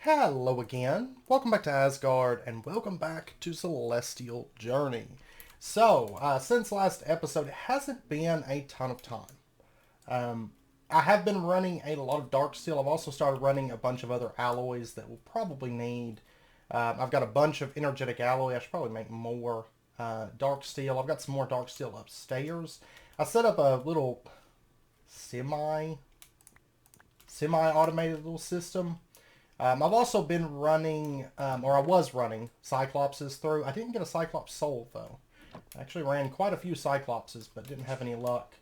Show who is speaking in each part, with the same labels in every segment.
Speaker 1: Hello again. Welcome back to Asgard, and welcome back to Celestial Journey. Since last episode, it hasn't been a ton of time. Um, I have been running a lot of dark steel. I've also started running a bunch of other alloys that we'll probably need. I've got a bunch of energetic alloy. I should probably make more dark steel. I've got some more dark steel upstairs. I set up a little semi-automated little system. I've also been running, or I was running, Cyclopses through. I didn't get a Cyclops soul, though. I actually ran quite a few Cyclopses, but didn't have any luck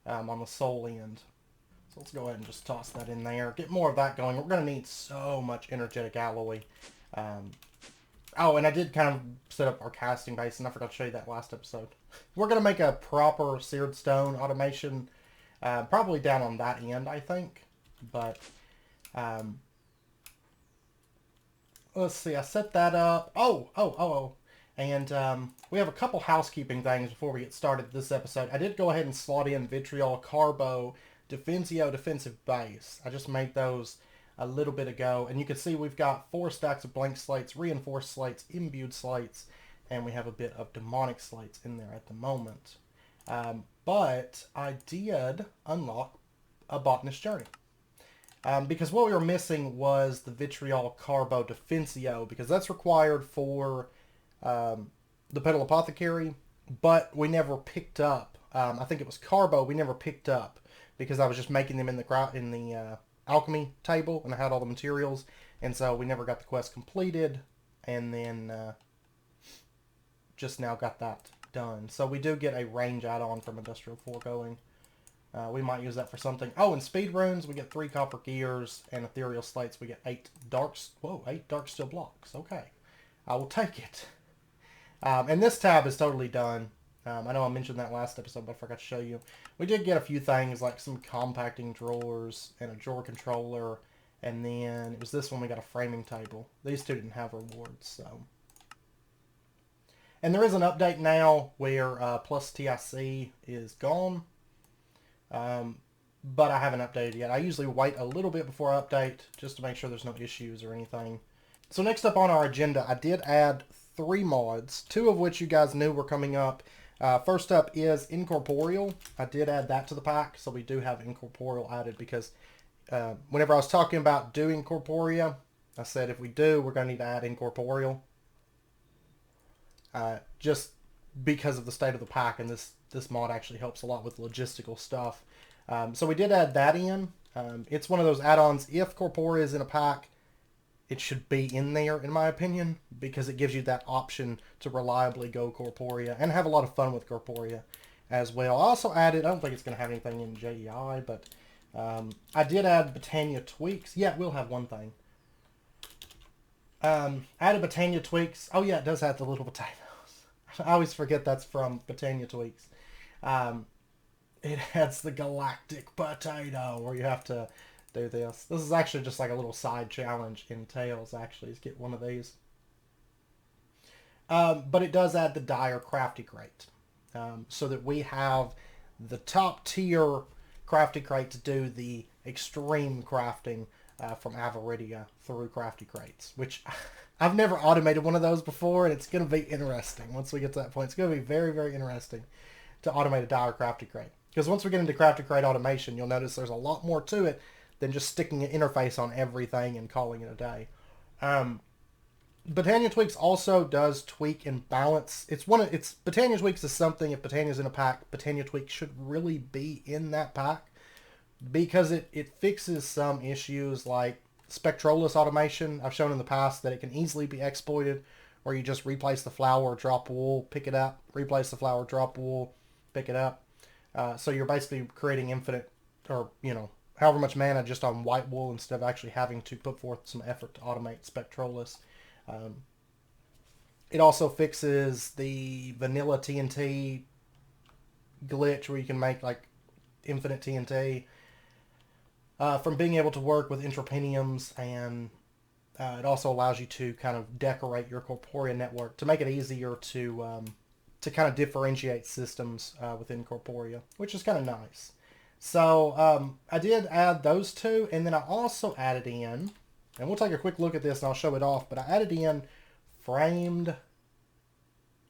Speaker 1: on the soul end. So let's go ahead and just toss that in there. Get more of that going. We're going to need so much energetic alloy. Oh, and I did kind of set up our casting base, and I forgot to show you that last episode. We're going to make a proper seared stone automation, probably down on that end, I think. But... let's see, I set that up. And we have a couple housekeeping things before we get started this episode. I did go ahead and slot in Vitriol, Carbo, Defensio, Defensive Base. I just made those a little bit ago. And you can see we've got 4 stacks of blank slates, reinforced slates, imbued slates, and we have a bit of demonic slates in there at the moment. But I did unlock a botanist journey. Because what we were missing was the Vitriol Carbo Defensio, because that's required for the Petal Apothecary, but we never picked up. I think it was Carbo we never picked up, because I was just making them in the alchemy table, and I had all the materials, and so we never got the quest completed, and then just now got that done. So we do get a range add-on from Industrial Foregoing. We might use that for something. Oh, and speed runes, we get 3 copper gears, and ethereal slates, we get 8 dark steel blocks. Okay, I will take it. And this tab is totally done. I know I mentioned that last episode, but I forgot to show you. We did get a few things, like some compacting drawers and a drawer controller, and then it was this one we got a framing table. These two didn't have rewards, so. And there is an update now where plus TIC is gone. But I haven't updated yet. I usually wait a little bit before I update just to make sure there's no issues or anything. So next up on our agenda, I did add 3 mods, 2 of which you guys knew were coming up. First up is Incorporeal. I did add that to the pack, so we do have Incorporeal added because whenever I was talking about doing Corporea, I said if we do, we're going to need to add Incorporeal. Just because of the state of the pack, and this mod actually helps a lot with logistical stuff. So we did add that in. It's one of those add-ons. If Corporea is in a pack, it should be in there, in my opinion, because it gives you that option to reliably go Corporea and have a lot of fun with Corporea as well. I also added, I don't think it's going to have anything in JEI, but I did add Botania tweaks. Yeah, we'll have one thing. Added Botania tweaks. Oh yeah, it does have the little potatoes. I always forget that's from Botania tweaks. It has the galactic potato where you have to do this. This is actually just like a little side challenge in Tales, actually, is get one of these. But it does add the dire crafty crate. So that we have the top tier crafty crate to do the extreme crafting from Avaridia through crafty crates, which I've never automated one of those before, and it's going to be interesting once we get to that point. It's going to be very, very interesting to automate a dire crafty crate. Because once we get into crafty crate automation, you'll notice there's a lot more to it than just sticking an interface on everything and calling it a day. Botania Tweaks also does tweak and balance. Botania Tweaks is something, if Botania's in a pack, Botania Tweaks should really be in that pack, because it fixes some issues like Spectrolis automation. I've shown in the past that it can easily be exploited, where you just replace the flour, drop wool, pick it up, replace the flour, drop wool, pick it up. So you're basically creating infinite, or, however much mana just on white wool instead of actually having to put forth some effort to automate Spectrolis. It also fixes the vanilla TNT glitch where you can make like infinite TNT from being able to work with Entropiniums, and it also allows you to kind of decorate your Corporea network to make it easier to kind of differentiate systems within Corporea, which is kind of nice. So I did add those 2, and then I also added in And we'll take a quick look at this and I'll show it off. But I added in framed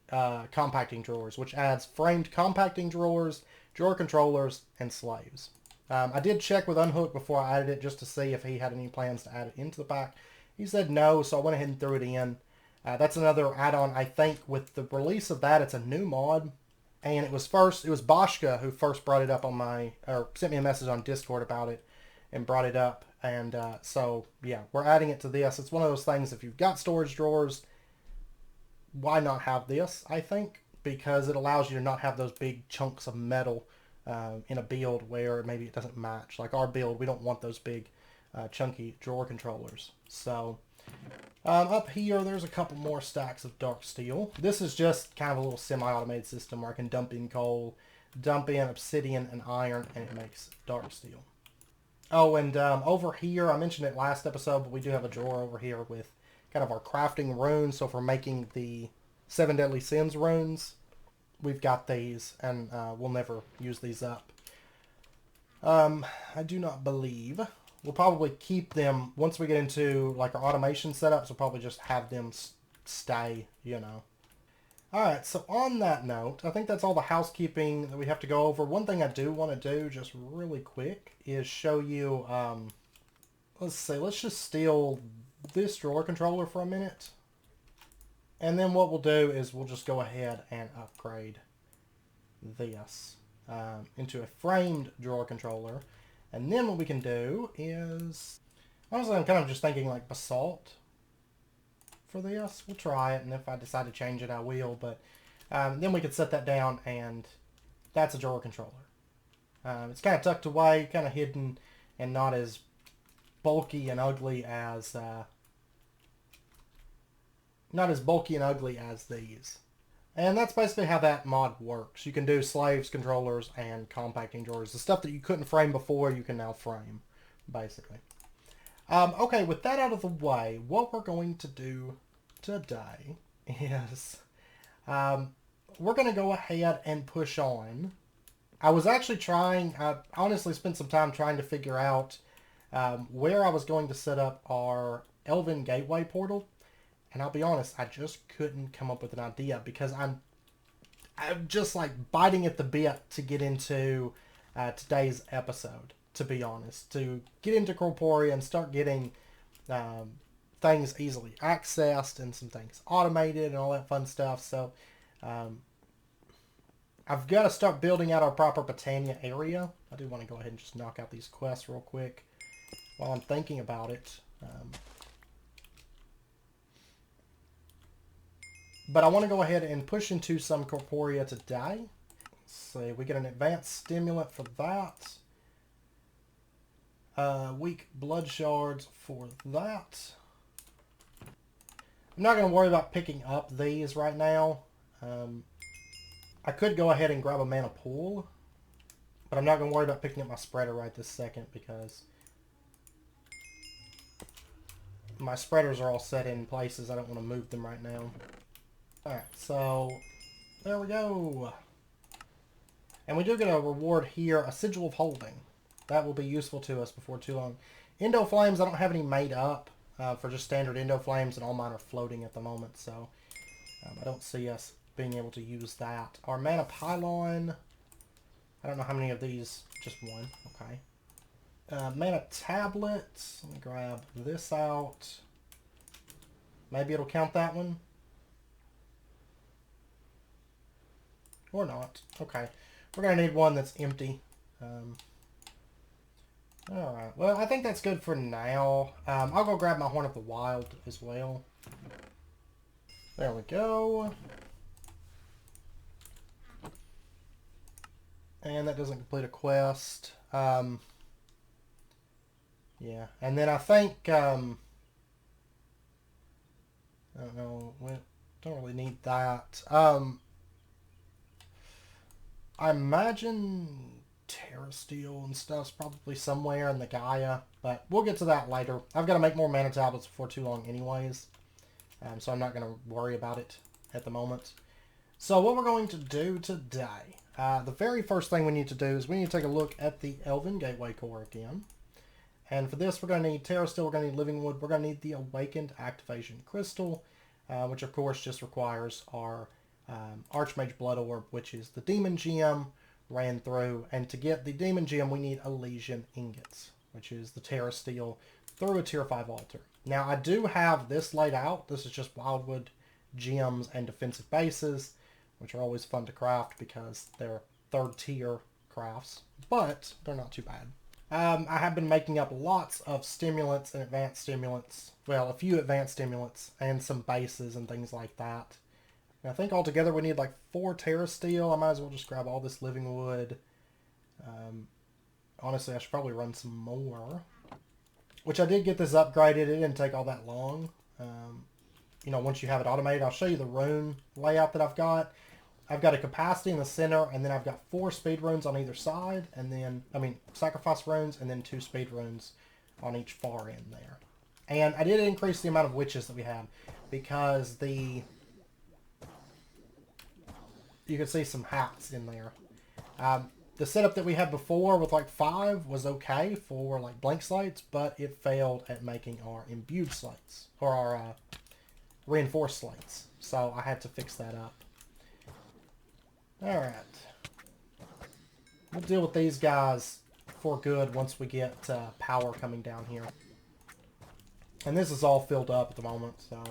Speaker 1: compacting drawers, which adds framed compacting drawers, drawer controllers, and slaves. I did check with Unhook before I added it just to see if he had any plans to add it into the pack. He said no, so I went ahead and threw it in. That's another add-on. I think with the release of that, it's a new mod. And it was Boschka who first brought it up on or sent me a message on Discord about it and brought it up. And so, yeah, we're adding it to this. It's one of those things, if you've got storage drawers, why not have this, I think? Because it allows you to not have those big chunks of metal in a build where maybe it doesn't match. Like our build, we don't want those big chunky drawer controllers. So up here, there's a couple more stacks of dark steel. This is just kind of a little semi-automated system where I can dump in coal, dump in obsidian and iron, and it makes dark steel. Oh, and over here, I mentioned it last episode, but we do have a drawer over here with kind of our crafting runes. So for making the 7 Deadly Sins runes, we've got these, and we'll never use these up. I do not believe. We'll probably keep them once we get into like our automation setups. We'll probably just have them stay, you know. All right, so on that note, I think that's all the housekeeping that we have to go over. One thing I do want to do just really quick is show you, let's see, let's just steal this drawer controller for a minute. And then what we'll do is we'll just go ahead and upgrade this into a framed drawer controller. And then what we can do is, honestly, I'm kind of just thinking like basalt for this. We'll try it, and if I decide to change it, I will. But then we could set that down, and that's a drawer controller. It's kind of tucked away, kind of hidden, and not as bulky and ugly as these. And that's basically how that mod works. You can do slaves, controllers, and compacting drawers. The stuff that you couldn't frame before, you can now frame, basically. Okay, with that out of the way, what we're going to do today is we're going to go ahead and push on. I was actually I honestly spent some time trying to figure out where I was going to set up our Elven gateway portal. And I'll be honest, I just couldn't come up with an idea because I'm just like biting at the bit to get into today's episode, to be honest. To get into Corporea and start getting things easily accessed and some things automated and all that fun stuff. So I've got to start building out our proper Britannia area. I do want to go ahead and just knock out these quests real quick while I'm thinking about it. But I want to go ahead and push into some Corporea today. Let's see, we get an advanced stimulant for that. Weak blood shards for that. I'm not going to worry about picking up these right now. I could go ahead and grab a mana pool, but I'm not going to worry about picking up my spreader right this second because my spreaders are all set in places. I don't want to move them right now. Alright, so there we go. And we do get a reward here, a sigil of holding. That will be useful to us before too long. Endo flames, I don't have any made up for just standard endo flames, and all mine are floating at the moment, so I don't see us being able to use that. Our mana pylon, I don't know how many of these, just one, okay. Mana tablets, let me grab this out. Maybe it'll count that one. Or not. Okay. We're going to need one that's empty. Alright. Well, I think that's good for now. I'll go grab my Horn of the Wild as well. There we go. And that doesn't complete a quest. Yeah. And then I think... I don't know. We don't really need that. I imagine Terra Steel and stuff's probably somewhere in the Gaia, but we'll get to that later. I've got to make more mana tablets before too long anyways, so I'm not going to worry about it at the moment. So what we're going to do today, the very first thing we need to do is we need to take a look at the Elven Gateway Core again. And for this, we're going to need Terra Steel, we're going to need Living Wood, we're going to need the Awakened Activation Crystal, which of course just requires our Archmage Blood Orb, which is the Demon Gem ran through. And to get the Demon Gem, we need Elysian Ingots, which is the Terra Steel through a Tier 5 altar. Now, I do have this laid out. This is just Wildwood gems and defensive bases, which are always fun to craft because they're third tier crafts, but they're not too bad. I have been making up lots of stimulants and advanced stimulants. Well, a few advanced stimulants and some bases and things like that. And I think altogether we need like 4 Terra Steel. I might as well just grab all this Living Wood. Honestly, I should probably run some more. Which I did get this upgraded. It didn't take all that long. You know, once you have it automated, I'll show you the rune layout that I've got. I've got a capacity in the center, and then I've got 4 speed runes on either side, and then, sacrifice runes, and then 2 speed runes on each far end there. And I did increase the amount of witches that we have, because you can see some hats in there. The setup that we had before with like 5 was okay for like blank slates, but it failed at making our imbued slates, or our reinforced slates. So I had to fix that up. Alright. We'll deal with these guys for good once we get power coming down here. And this is all filled up at the moment, so...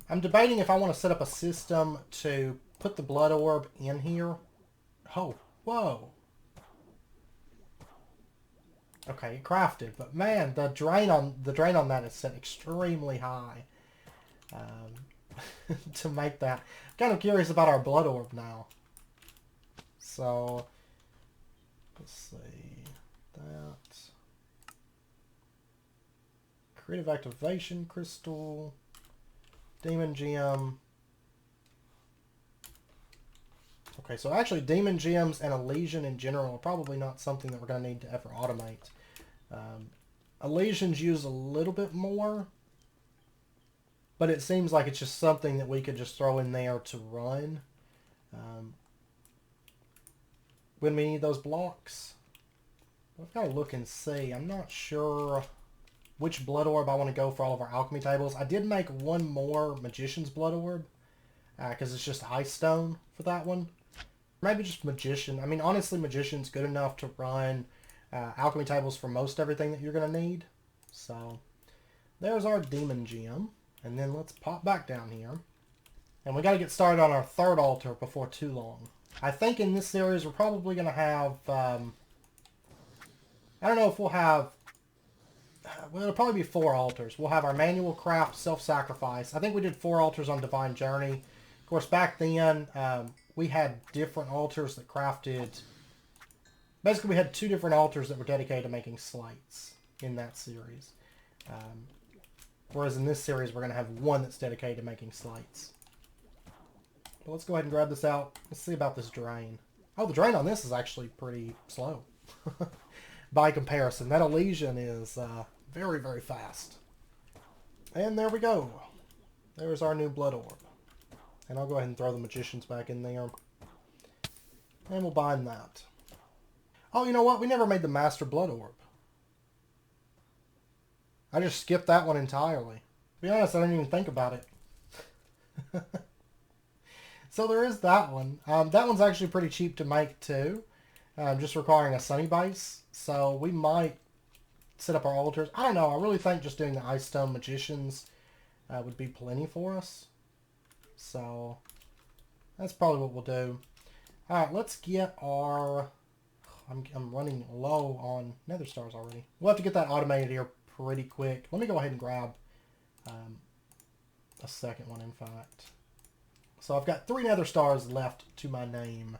Speaker 1: I'm debating if I want to set up a system to put the blood orb in here. Oh, whoa. Okay, it crafted, but man, the drain on that is set extremely high. To make that. I'm kind of curious about our blood orb now. So, let's see. That. Creative Activation Crystal. Demon Gem. Okay, so actually Demon Gems and Elysian in general are probably not something that we're going to need to ever automate. Elysians use a little bit more. But it seems like it's just something that we could just throw in there to run. When we need those blocks. I've got to look and see. I'm not sure which blood orb I want to go for all of our alchemy tables. I did make one more Magician's Blood Orb. Because it's just Ice Stone for that one. Maybe just Magician. I mean, honestly, Magician's good enough to run alchemy tables for most everything that you're going to need. So, there's our Demon Gem. And then let's pop back down here. And we got to get started on our 3rd altar before too long. I think in this series we're probably going to have... I don't know if we'll have... Well, it'll probably be 4 altars. We'll have our manual craft, self-sacrifice. I think we did 4 altars on Divine Journey. Of course, back then we had different altars that crafted... Basically, we had 2 different altars that were dedicated to making slates in that series. Whereas in this series, we're going to have 1 that's dedicated to making slates. But let's go ahead and grab this out. Let's see about this drain. Oh, the drain on this is actually pretty slow. By comparison, that Elysian is very, very fast. And there we go. There's our new blood orb. And I'll go ahead and throw the Magicians back in there. And we'll bind that. Oh, you know what? We never made the Master Blood Orb. I just skipped that one entirely. To be honest, I didn't even think about it. So there is that one. That one's actually pretty cheap to make too. Just requiring a sunny base. So we might set up our altars. I don't know. I really think just doing the Ice Stone Magicians would be plenty for us. So that's probably what we'll do. Alright, let's get our... I'm running low on Nether Stars already. We'll have to get that automated here pretty quick. Let me go ahead and grab a second one, in fact. So I've got 3 Nether Stars left to my name.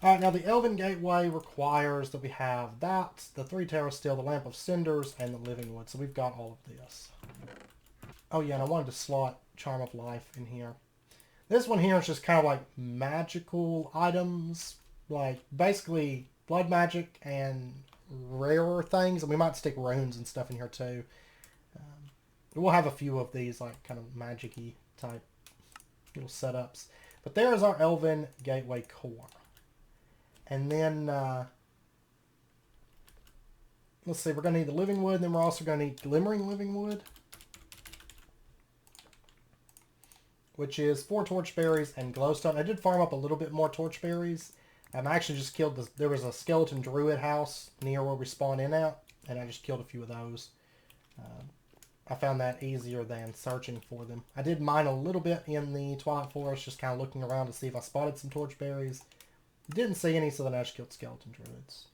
Speaker 1: Alright, now the Elven Gateway requires that we have that, the 3 Terra Steel, the Lamp of Cinders, and the Living Wood. So we've got all of this. Oh yeah, and I wanted to slot Charm of Life in here. This one here is just kind of like magical items. Like, basically, blood magic and rarer things, and we might stick runes and stuff in here too. We'll have a few of these like kind of magic-y type little setups. But there is our Elven Gateway core. And then Let's see, we're going to need the living wood, and then we're also going to need glimmering living wood, which is 4 torchberries and glowstone. I did farm up a little bit more torchberries. I actually just killed this. There was a skeleton druid house near where we spawn in at, and I just killed a few of those. I found that easier than searching for them. I did mine a little bit in the Twilight Forest, just kind of looking around to see if I spotted some torchberries. Didn't see any, so then I just killed skeleton druids.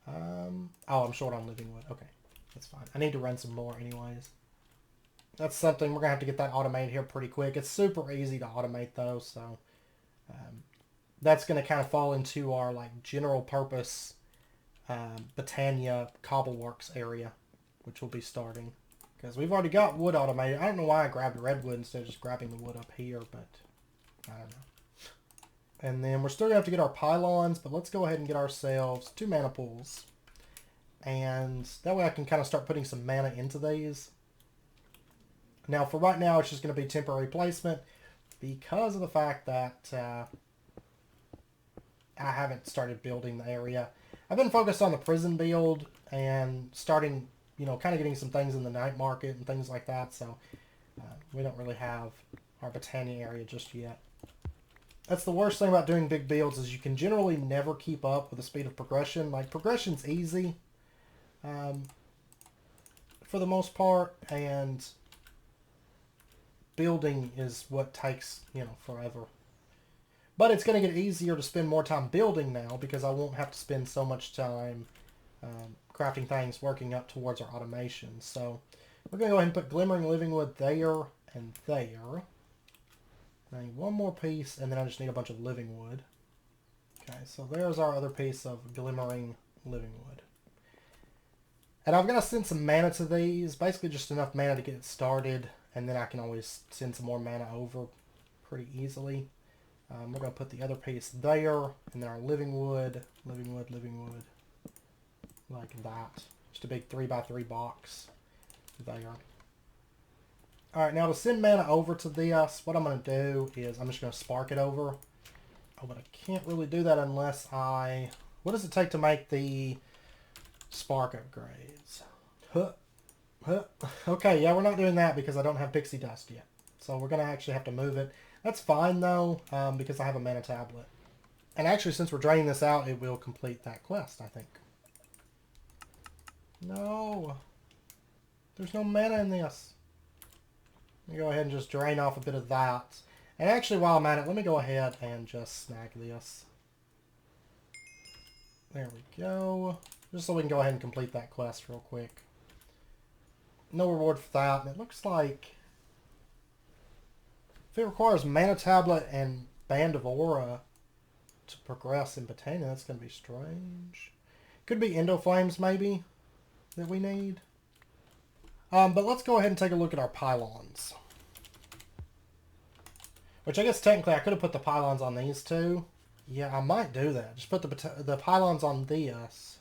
Speaker 1: Oh, I'm short on living wood. Okay, that's fine. I need to run some more anyways. That's something we're going to have to get that automated here pretty quick. It's super easy to automate though, so that's going to kind of fall into our like general purpose Botania Cobbleworks area, which we'll be starting. Because we've already got wood automated. I don't know why I grabbed redwood instead of just grabbing the wood up here, but I don't know. And then we're still going to have to get our pylons, but let's go ahead and get ourselves 2 mana pools. And that way I can kind of start putting some mana into these. Now, for right now, it's just going to be temporary placement because of the fact that I haven't started building the area. I've been focused on the prison build and starting, you know, kind of getting some things in the night market and things like that. So we don't really have our Botania area just yet. That's the worst thing about doing big builds is you can generally never keep up with the speed of progression. Like, progression's easy for the most part, and building is what takes, you know, forever. But it's going to get easier to spend more time building now because I won't have to spend so much time crafting things working up towards our automation. So we're going to go ahead and put glimmering living wood there and there. I need one more piece, and then I just need a bunch of living wood. Okay, so there's our other piece of glimmering living wood. And I'm going to send some mana to these, basically just enough mana to get it started, and then I can always send some more mana over pretty easily. We're going to put the other piece there, and then our living wood, living wood, living wood, like that. Just a big 3x3 box there. Alright, now to send mana over to this, what I'm going to do is I'm just going to spark it over. Oh, but I can't really do that unless I... What does it take to make the spark upgrades? Okay, yeah, we're not doing that because I don't have pixie dust yet. So we're going to actually have to move it. That's fine, though, because I have a mana tablet. And actually, since we're draining this out, it will complete that quest, I think. No. There's no mana in this. Let me go ahead and just drain off a bit of that. And actually, while I'm at it, let me go ahead and just snag this. There we go. Just so we can go ahead and complete that quest real quick. No reward for that. And it looks like if it requires mana tablet and band of aura to progress in Botania, that's going to be strange. Could be Endoflames maybe that we need. But let's go ahead and take a look at our pylons. Which I guess technically I could have put the pylons on these two. Yeah, I might do that. Just put the pylons on this.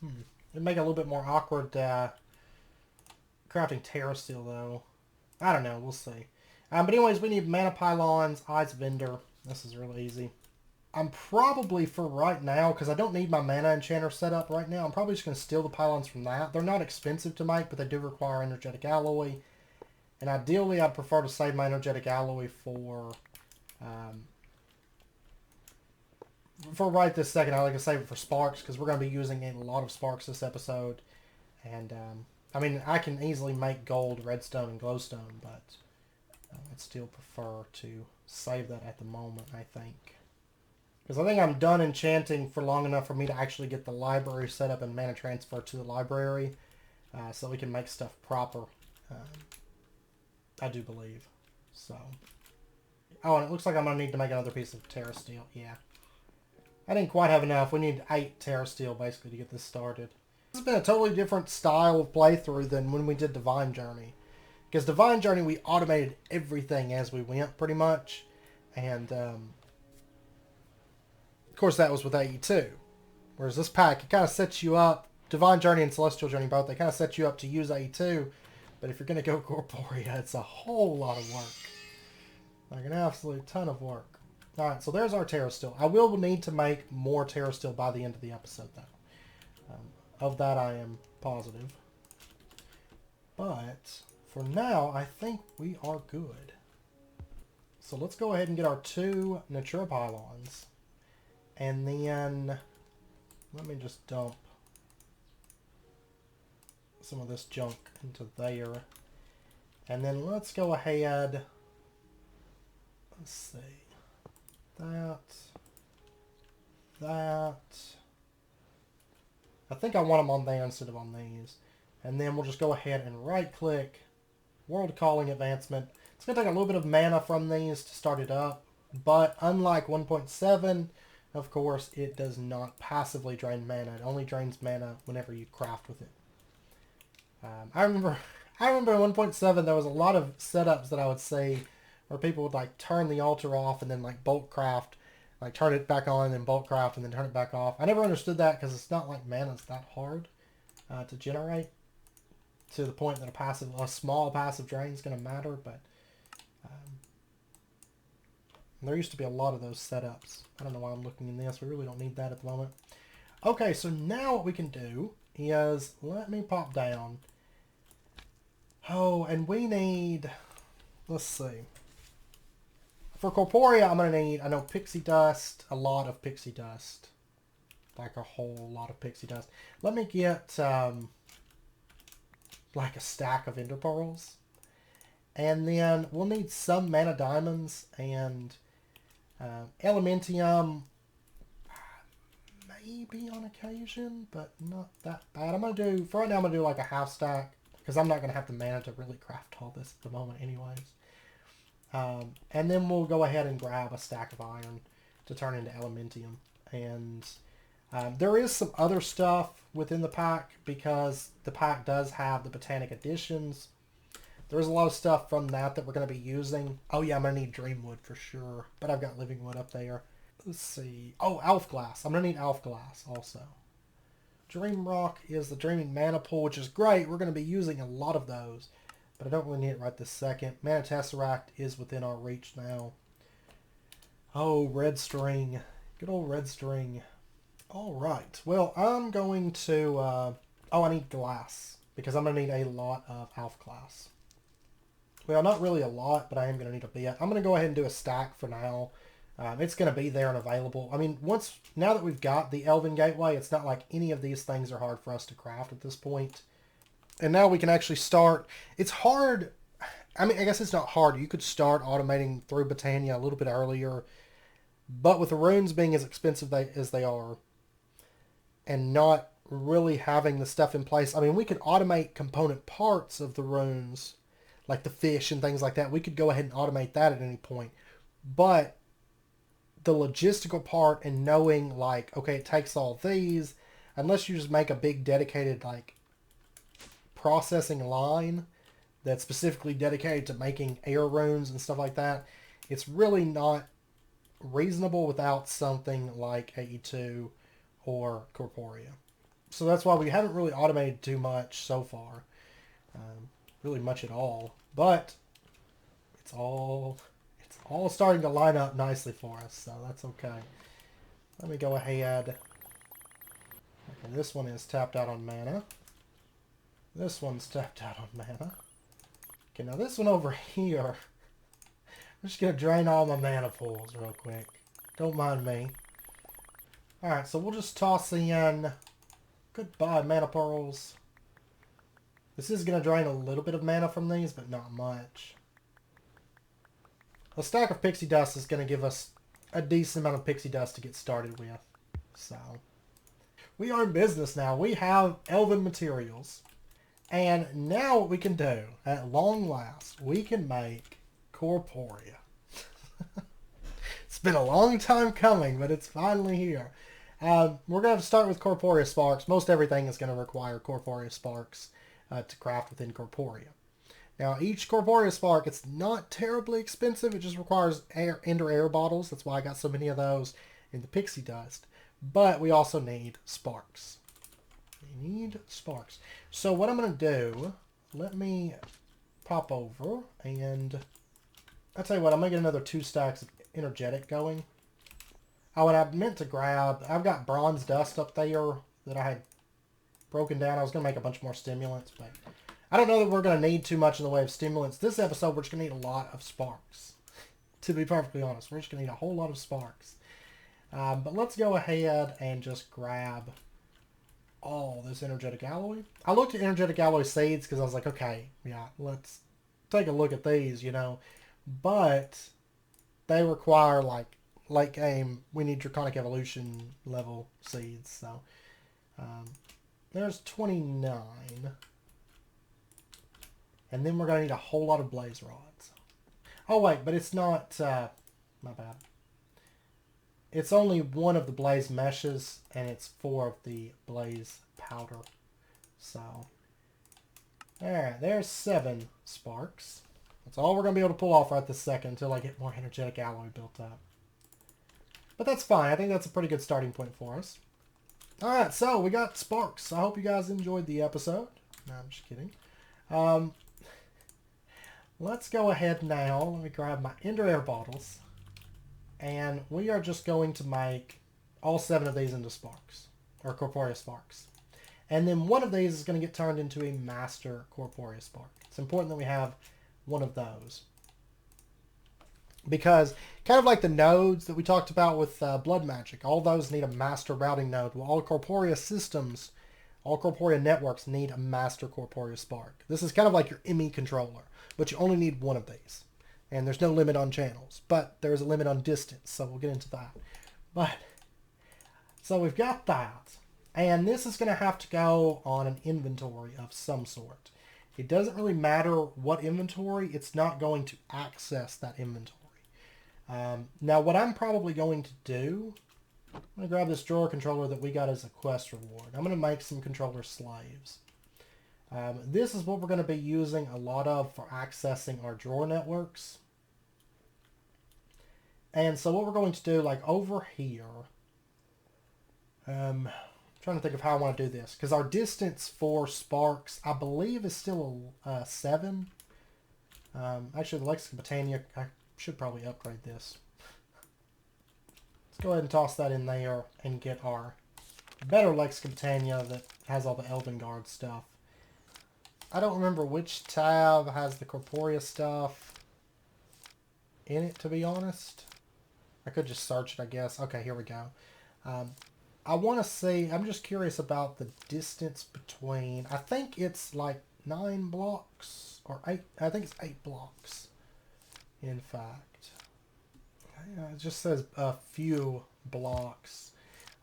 Speaker 1: It'd make it a little bit more awkward crafting Terra Steel though. I don't know. We'll see. But anyways, we need mana pylons, Eyes of Ender. This is really easy. I'm probably, for right now, because I don't need my mana enchanter set up right now, I'm probably just going to steal the pylons from that. They're not expensive to make, but they do require energetic alloy. And ideally, I'd prefer to save my energetic alloy for right this second. I like to save it for sparks, because we're going to be using a lot of sparks this episode. And, I mean, I can easily make gold, redstone, and glowstone, but I'd still prefer to save that at the moment, I think. Because I think I'm done enchanting for long enough for me to actually get the library set up and mana transfer to the library. So we can make stuff proper. I do believe. So. Oh, and it looks like I'm going to need to make another piece of Terra Steel. Yeah. I didn't quite have enough. We need 8 Terra Steel basically to get this started. This has been a totally different style of playthrough than when we did Divine Journey. Because Divine Journey, we automated everything as we went, pretty much. And, of course, that was with AE2. Whereas this pack, it kind of sets you up, Divine Journey and Celestial Journey both, they kind of set you up to use AE2. But if you're going to go Corporea, it's a whole lot of work. Like an absolute ton of work. Alright, so there's our Terra Steel. I will need to make more Terra Steel by the end of the episode, though. Of that, I am positive. But for now, I think we are good. So let's go ahead and get our 2 Natura pylons. And then let me just dump some of this junk into there. And then let's go ahead. Let's see. That. I think I want them on there instead of on these. And then we'll just go ahead and right click. World Calling Advancement. It's going to take a little bit of mana from these to start it up. But unlike 1.7, of course, it does not passively drain mana. It only drains mana whenever you craft with it. I remember in 1.7 there was a lot of setups that I would see where people would like turn the altar off and then like bulk craft, like turn it back on and then bulk craft and then turn it back off. I never understood that because it's not like mana's that hard to generate to the point that a small passive drain is going to matter. But there used to be a lot of those setups. I don't know why I'm looking in this. We really don't need that at the moment. Okay, so now what we can do is, let me pop down. Oh, and we need, let's see. For Corporea, I'm going to need, I know, pixie dust, a lot of pixie dust. Like a whole lot of pixie dust. Let me get, like a stack of ender pearls. And then we'll need some mana diamonds and elementium, maybe on occasion, but not that bad. I'm going to do, for right now, I'm going to do like a half stack, because I'm not going to have the mana to really craft all this at the moment anyways. And then we'll go ahead and grab a stack of iron to turn into elementium. And there is some other stuff within the pack, because the pack does have the botanic additions. There's a lot of stuff from that we're going to be using. Oh yeah, I'm going to need Dreamwood for sure. But I've got Living Wood up there. Let's see. Oh, Elf Glass. I'm going to need Elf Glass also. Dream Rock is the Dreaming Mana Pool, which is great. We're going to be using a lot of those. But I don't really need it right this second. Mana Tesseract is within our reach now. Oh, Red String. Good old Red String. Alright. Well, I'm going to... oh, I need glass. Because I'm going to need a lot of Elf Glass. Well, not really a lot, but I am going to need a bit. I'm going to go ahead and do a stack for now. It's going to be there and available. I mean, now that we've got the Elven Gateway, it's not like any of these things are hard for us to craft at this point. And now we can actually start. It's hard. I mean, I guess it's not hard. You could start automating through Britannia a little bit earlier. But with the runes being as expensive as they are, and not really having the stuff in place, I mean, we could automate component parts of the runes, like the fish and things like that. We could go ahead and automate that at any point. But the logistical part and knowing, like, okay, it takes all these, unless you just make a big dedicated, like, processing line that's specifically dedicated to making air runes and stuff like that, it's really not reasonable without something like AE2 or Corporea. So that's why we haven't really automated too much so far. Really much at all. But it's all starting to line up nicely for us, so that's okay. Let me go ahead. Okay, this one is tapped out on mana. This one's tapped out on mana. Okay, now this one over here, I'm just going to drain all my mana pools real quick. Don't mind me. Alright, so we'll just toss in... Goodbye, mana pearls. This is going to drain a little bit of mana from these, but not much. A stack of pixie dust is going to give us a decent amount of pixie dust to get started with. So, we are in business now. We have Elven materials. And now what we can do, at long last, we can make Corporea. It's been a long time coming, but it's finally here. We're going to start with Corporea Sparks. Most everything is going to require Corporea Sparks to craft within Corporea. Now, each Corporea Spark, it's not terribly expensive. It just requires Ender Air bottles. That's why I got so many of those in the pixie dust. But we also need sparks. We need sparks. So what I'm going to do, let me pop over and I'll tell you what, I'm going to get another 2 stacks of energetic going. Oh, and I meant to grab, I've got bronze dust up there that I had broken down. I was going to make a bunch more stimulants, but I don't know that we're going to need too much in the way of stimulants. This episode, we're just going to need a lot of sparks. To be perfectly honest, we're just going to need a whole lot of sparks. But let's go ahead and just grab all this energetic alloy. I looked at energetic alloy seeds because I was like, okay, yeah, let's take a look at these, you know. But they require, like, late game, we need draconic evolution level seeds. So there's 29. And then we're going to need a whole lot of blaze rods. Oh, wait, but it's not, my bad. It's only one of the blaze meshes, and it's 4 of the blaze powder. So, alright, there's 7 sparks. That's all we're going to be able to pull off right this second until I get more energetic alloy built up. But that's fine. I think that's a pretty good starting point for us. Alright, so we got sparks. I hope you guys enjoyed the episode. No, I'm just kidding. Let's go ahead now. Let me grab my Ender Air bottles. And we are just going to make all 7 of these into sparks. Or Corporea sparks. And then one of these is going to get turned into a Master Corporea spark. It's important that we have one of those. Because, kind of like the nodes that we talked about with blood magic, all those need a master routing node. Well, all Corporea systems, all Corporea networks need a Master Corporea spark. This is kind of like your ME controller. But you only need one of these. And there's no limit on channels. But there's a limit on distance. So we'll get into that. But, so we've got that. And this is going to have to go on an inventory of some sort. It doesn't really matter what inventory. It's not going to access that inventory. Now, what I'm probably going to do, I'm going to grab this drawer controller that we got as a quest reward. I'm going to make some controller slaves. This is what we're going to be using a lot of for accessing our drawer networks. And so what we're going to do, like over here, I'm trying to think of how I want to do this. Because our distance for sparks, I believe, is still 7. Actually, the Lexicon Botania, I should probably upgrade this. Let's go ahead and toss that in there and get our better Lexicon Botania that has all the Elven Guard stuff. I don't remember which tab has the Corporea stuff in it, to be honest. I could just search it, I guess. Okay, here we go. I want to see, I'm just curious about the distance between, I think it's like 9 blocks, or 8, I think it's 8 blocks, in fact. It just says a few blocks.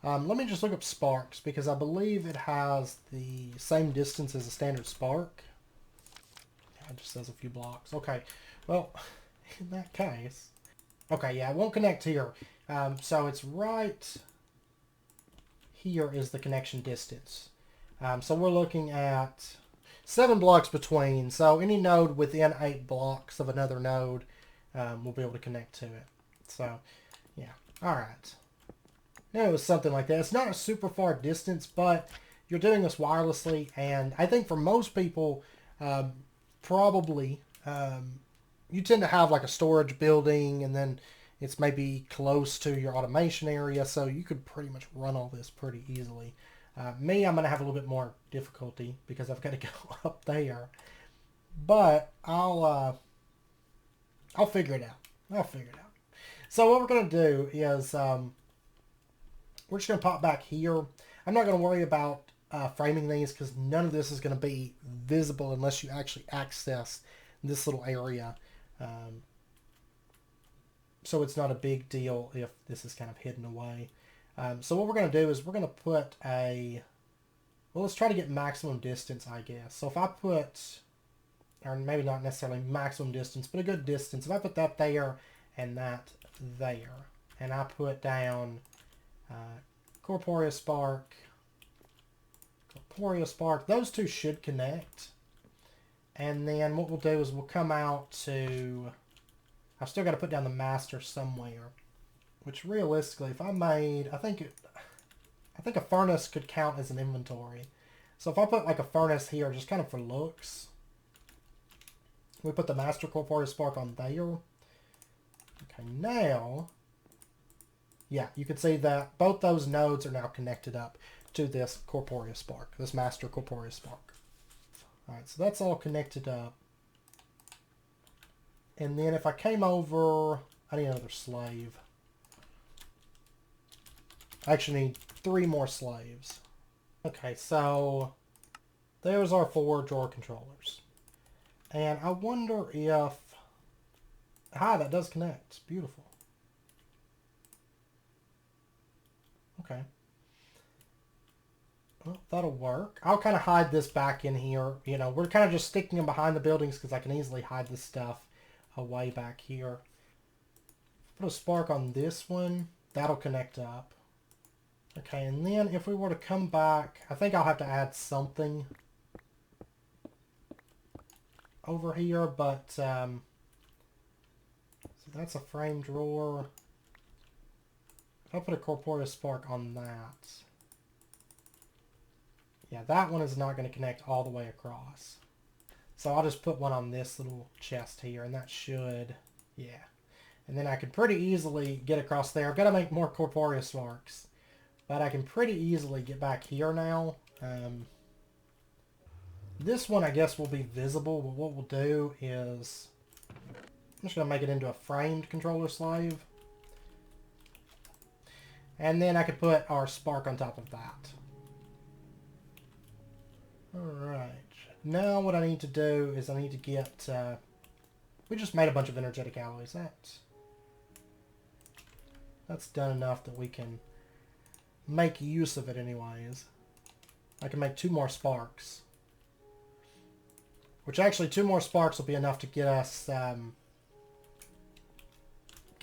Speaker 1: Let me just look up sparks, because I believe it has the same distance as a standard spark. Yeah, it just says a few blocks. Okay, well, in that case... Okay, yeah, it won't connect here. So it's right here is the connection distance. So we're looking at 7 blocks between. So any node within 8 blocks of another node will be able to connect to it. So, yeah. All right. It was something like that. It's not a super far distance, but you're doing this wirelessly, and I think for most people, probably, you tend to have like a storage building, and then it's maybe close to your automation area, so you could pretty much run all this pretty easily. Me, I'm going to have a little bit more difficulty because I've got to go up there, but I'll figure it out. I'll figure it out. So what we're going to do is... we're just going to pop back here. I'm not going to worry about framing these because none of this is going to be visible unless you actually access this little area. So it's not a big deal if this is kind of hidden away. So what we're going to do is we're going to put a... Well, let's try to get maximum distance, I guess. So if I put... Or maybe not necessarily maximum distance, but a good distance. If I put that there and that there, and I put down... Corporea Spark. Those two should connect. And then what we'll do is we'll come out to... I've still got to put down the master somewhere. Which realistically, if I made... I think a furnace could count as an inventory. So if I put like a furnace here, just kind of for looks. We put the master Corporea Spark on there. Okay, now... Yeah, you can see that both those nodes are now connected up. to this Corporea spark, this master Corporea spark. Alright, so that's all connected up. And then if I came over, I need another slave. I actually need 3 more slaves. Okay, so there's our 4 drawer controllers. And I wonder if... Ah, that does connect. Beautiful. Okay. Well, that'll work. I'll kind of hide this back in here. You know, we're kind of just sticking them behind the buildings because I can easily hide this stuff away back here. Put a spark on this one. That'll connect up. Okay, and then if we were to come back, I think I'll have to add something over here, but so that's a frame drawer. If I put a Corporeal spark on that, yeah, that one is not going to connect all the way across. So I'll just put one on this little chest here, and that should, yeah. And then I could pretty easily get across there. I've got to make more Corporeal sparks, but I can pretty easily get back here now. This one, I guess, will be visible, but what we'll do is... I'm just going to make it into a framed controller slave. And then I could put our spark on top of that. Alright. Now what I need to do is I need to get... we just made a bunch of energetic alloys. That's done enough that we can make use of it anyways. I can make 2 more sparks. Which actually 2 more sparks will be enough to get us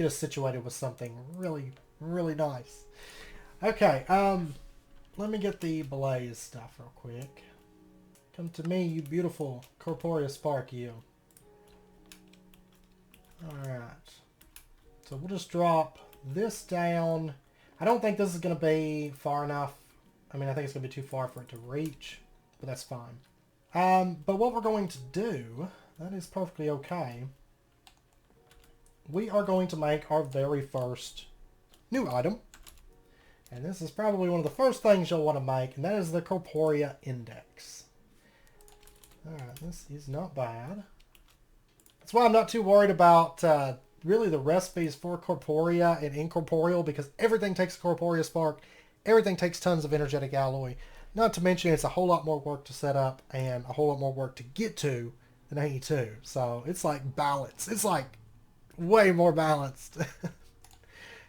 Speaker 1: situated with something really, really nice. Okay, let me get the blaze stuff real quick. Come to me, you beautiful Corporeal spark, you. Alright. So we'll just drop this down. I don't think this is going to be far enough. I mean, I think it's going to be too far for it to reach, but that's fine. But what we're going to do, that is perfectly okay. We are going to make our very first new item. And this is probably one of the first things you'll want to make, and that is the Corporea Index. Alright, this is not bad. That's why I'm not too worried about really the recipes for Corporea and Incorporeal, because everything takes a Corporea spark, everything takes tons of energetic alloy. Not to mention it's a whole lot more work to set up and a whole lot more work to get to than AE2. So it's like balance. It's like way more balanced.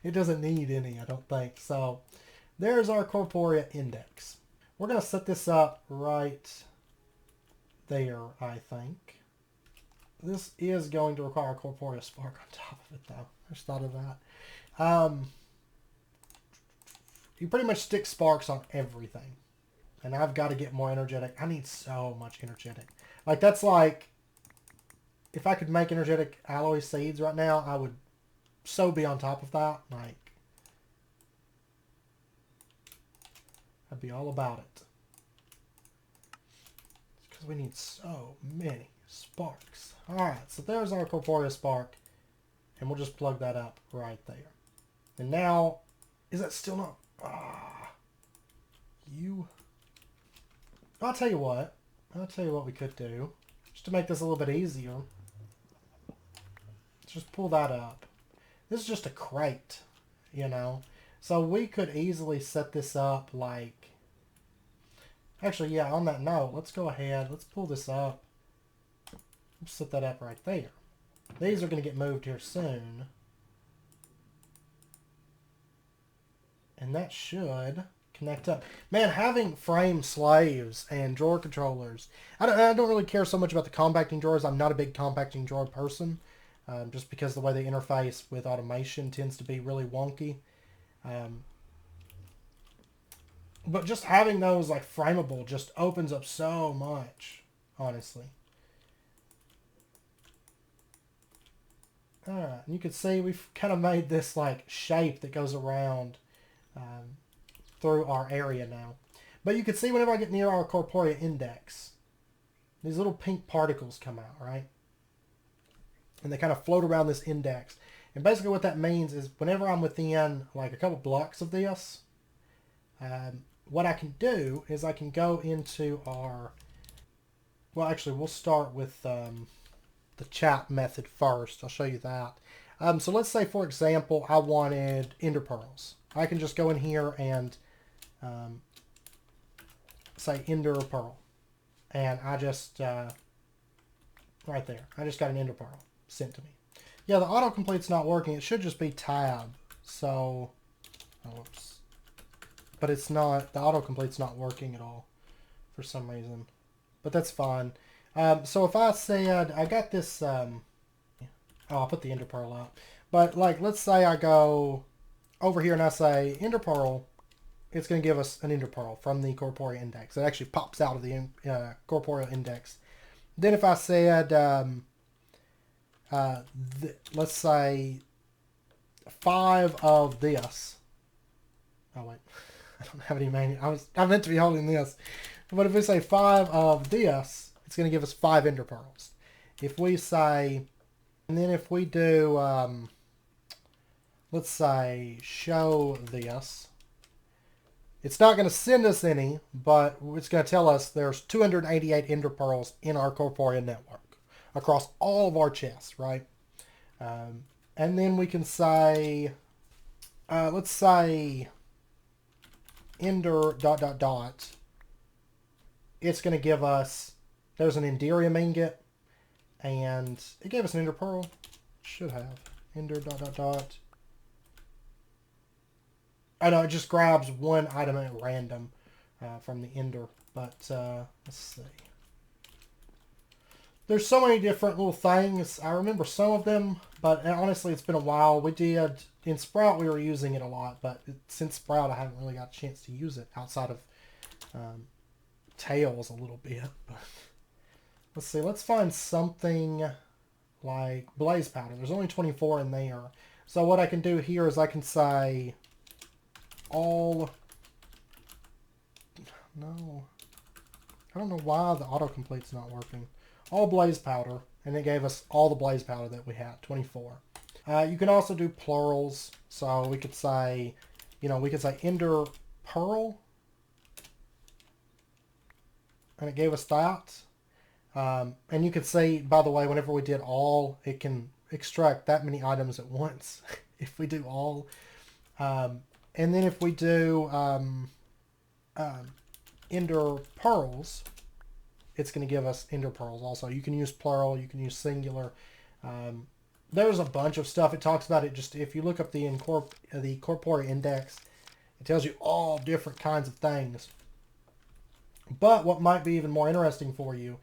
Speaker 1: It doesn't need any, I don't think. So there's our Corporea Index. We're going to set this up right there, I think. This is going to require a Corporeal spark on top of it, though. I just thought of that. You pretty much stick sparks on everything. And I've got to get more energetic. I need so much energetic. Like, that's like... If I could make energetic alloy seeds right now, I would so be on top of that. Like, I'd be all about it. It's because we need so many sparks. Alright, so there's our Corporeal spark. And we'll just plug that up right there. And now, is that still not... I'll tell you what. I'll tell you what we could do. Just to make this a little bit easier. Let's just pull that up. This is just a crate, you know. So we could easily set this up like... Actually, yeah, on that note, let's go ahead. Let's pull this up. Let's set that up right there. These are going to get moved here soon. And that should connect up. Man, having frame slaves and drawer controllers. I don't really care so much about the compacting drawers. I'm not a big compacting drawer person. Just because the way they interface with automation tends to be really wonky. But just having those like frameable just opens up so much, honestly. Alright, and you can see we've kind of made this like shape that goes around through our area now. But you can see whenever I get near our Corporea Index, these little pink particles come out, right? And they kind of float around this index. And basically what that means is whenever I'm within like a couple blocks of this, what I can do is I can go into our, well, actually, we'll start with the chat method first. I'll show you that. So let's say, for example, I wanted ender pearls. I can just go in here and say ender pearl. And I just, right there, I just got an ender pearl sent to me. Yeah, the autocomplete's not working. It should just be tab. So, oops. But it's not, the autocomplete's not working at all for some reason. But that's fine. So if I said, I got this, oh, I'll put the ender pearl out. But like, let's say I go over here and I say ender pearl, it's going to give us an ender pearl from the Corporea index. It actually pops out of the Corporeal index. Then if I said, let's say 5 of this. Oh wait, I don't have any main. I meant to be holding this, but if we say 5 of this, it's going to give us 5 ender pearls. If we say, and then if we do, let's say show this. It's not going to send us any, but it's going to tell us there's 288 ender pearls in our Corporea network across all of our chests, right? And then we can say, let's say ender ... It's going to give us, there's an Enderium ingot, and it gave us an ender pearl. Should have ender ... I know it just grabs one item at random from the ender, but let's see. There's so many different little things. I remember some of them, but honestly, it's been a while. We did, in Sprout, we were using it a lot, but since Sprout, I haven't really got a chance to use it outside of Tails a little bit. But let's see. Let's find something like Blaze Powder. There's only 24 in there. So what I can do here is I can say all... No. I don't know why the autocomplete's not working. All blaze powder, and it gave us all the blaze powder that we had, 24. You can also do plurals, so we could say, we could say ender pearl, and it gave us that. And you could see, by the way, whenever we did all, it can extract that many items at once if we do all. And then if we do ender pearls, it's going to give us ender pearls also. You can use plural, you can use singular. There's a bunch of stuff. It talks about it just, if you look up the Corporea index, it tells you all different kinds of things. But what might be even more interesting for you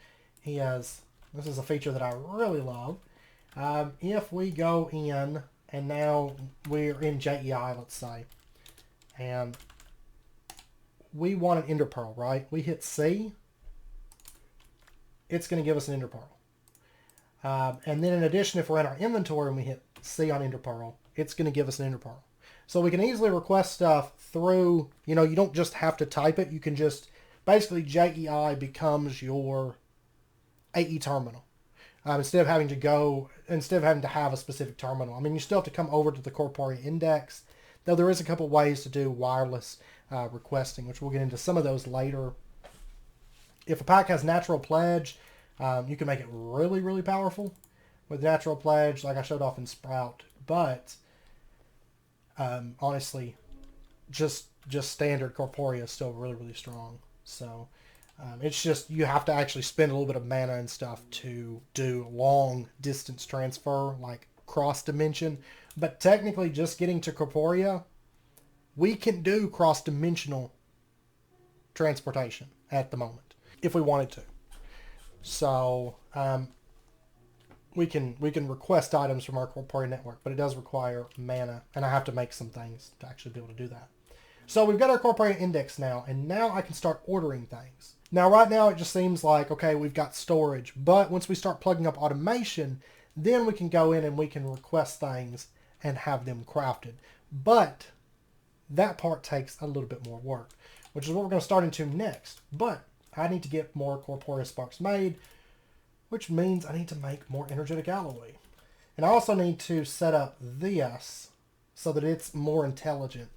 Speaker 1: is, this is a feature that I really love. If we go in, and now we're in JEI, let's say, and we want an ender pearl, right? We hit C, it's going to give us an ender pearl. And then in addition, if we're in our inventory and we hit C on ender pearl, it's going to give us an ender pearl. So we can easily request stuff through, you don't just have to type it. You can just, basically JEI becomes your AE terminal. Instead of having to have a specific terminal. I mean, you still have to come over to the Corporea index, though there is a couple ways to do wireless requesting, which we'll get into some of those later. If a pack has natural pledge, you can make it really, really powerful with natural pledge, like I showed off in Sprout. But honestly, just standard Corporea is still really, really strong. So it's just, you have to actually spend a little bit of mana and stuff to do long distance transfer, like cross dimension. But technically, just getting to Corporea, we can do cross dimensional transportation at the moment if we wanted to. So we can request items from our Corporea network, but it does require mana, and I have to make some things to actually be able to do that. So we've got our Corporea index now, and now I can start ordering things. Now right now it just seems like, okay, we've got storage, but once we start plugging up automation, then we can go in and we can request things and have them crafted. But that part takes a little bit more work, which is what we're going to start into next. But I need to get more Corporea sparks made, which means I need to make more energetic alloy. And I also need to set up this so that it's more intelligent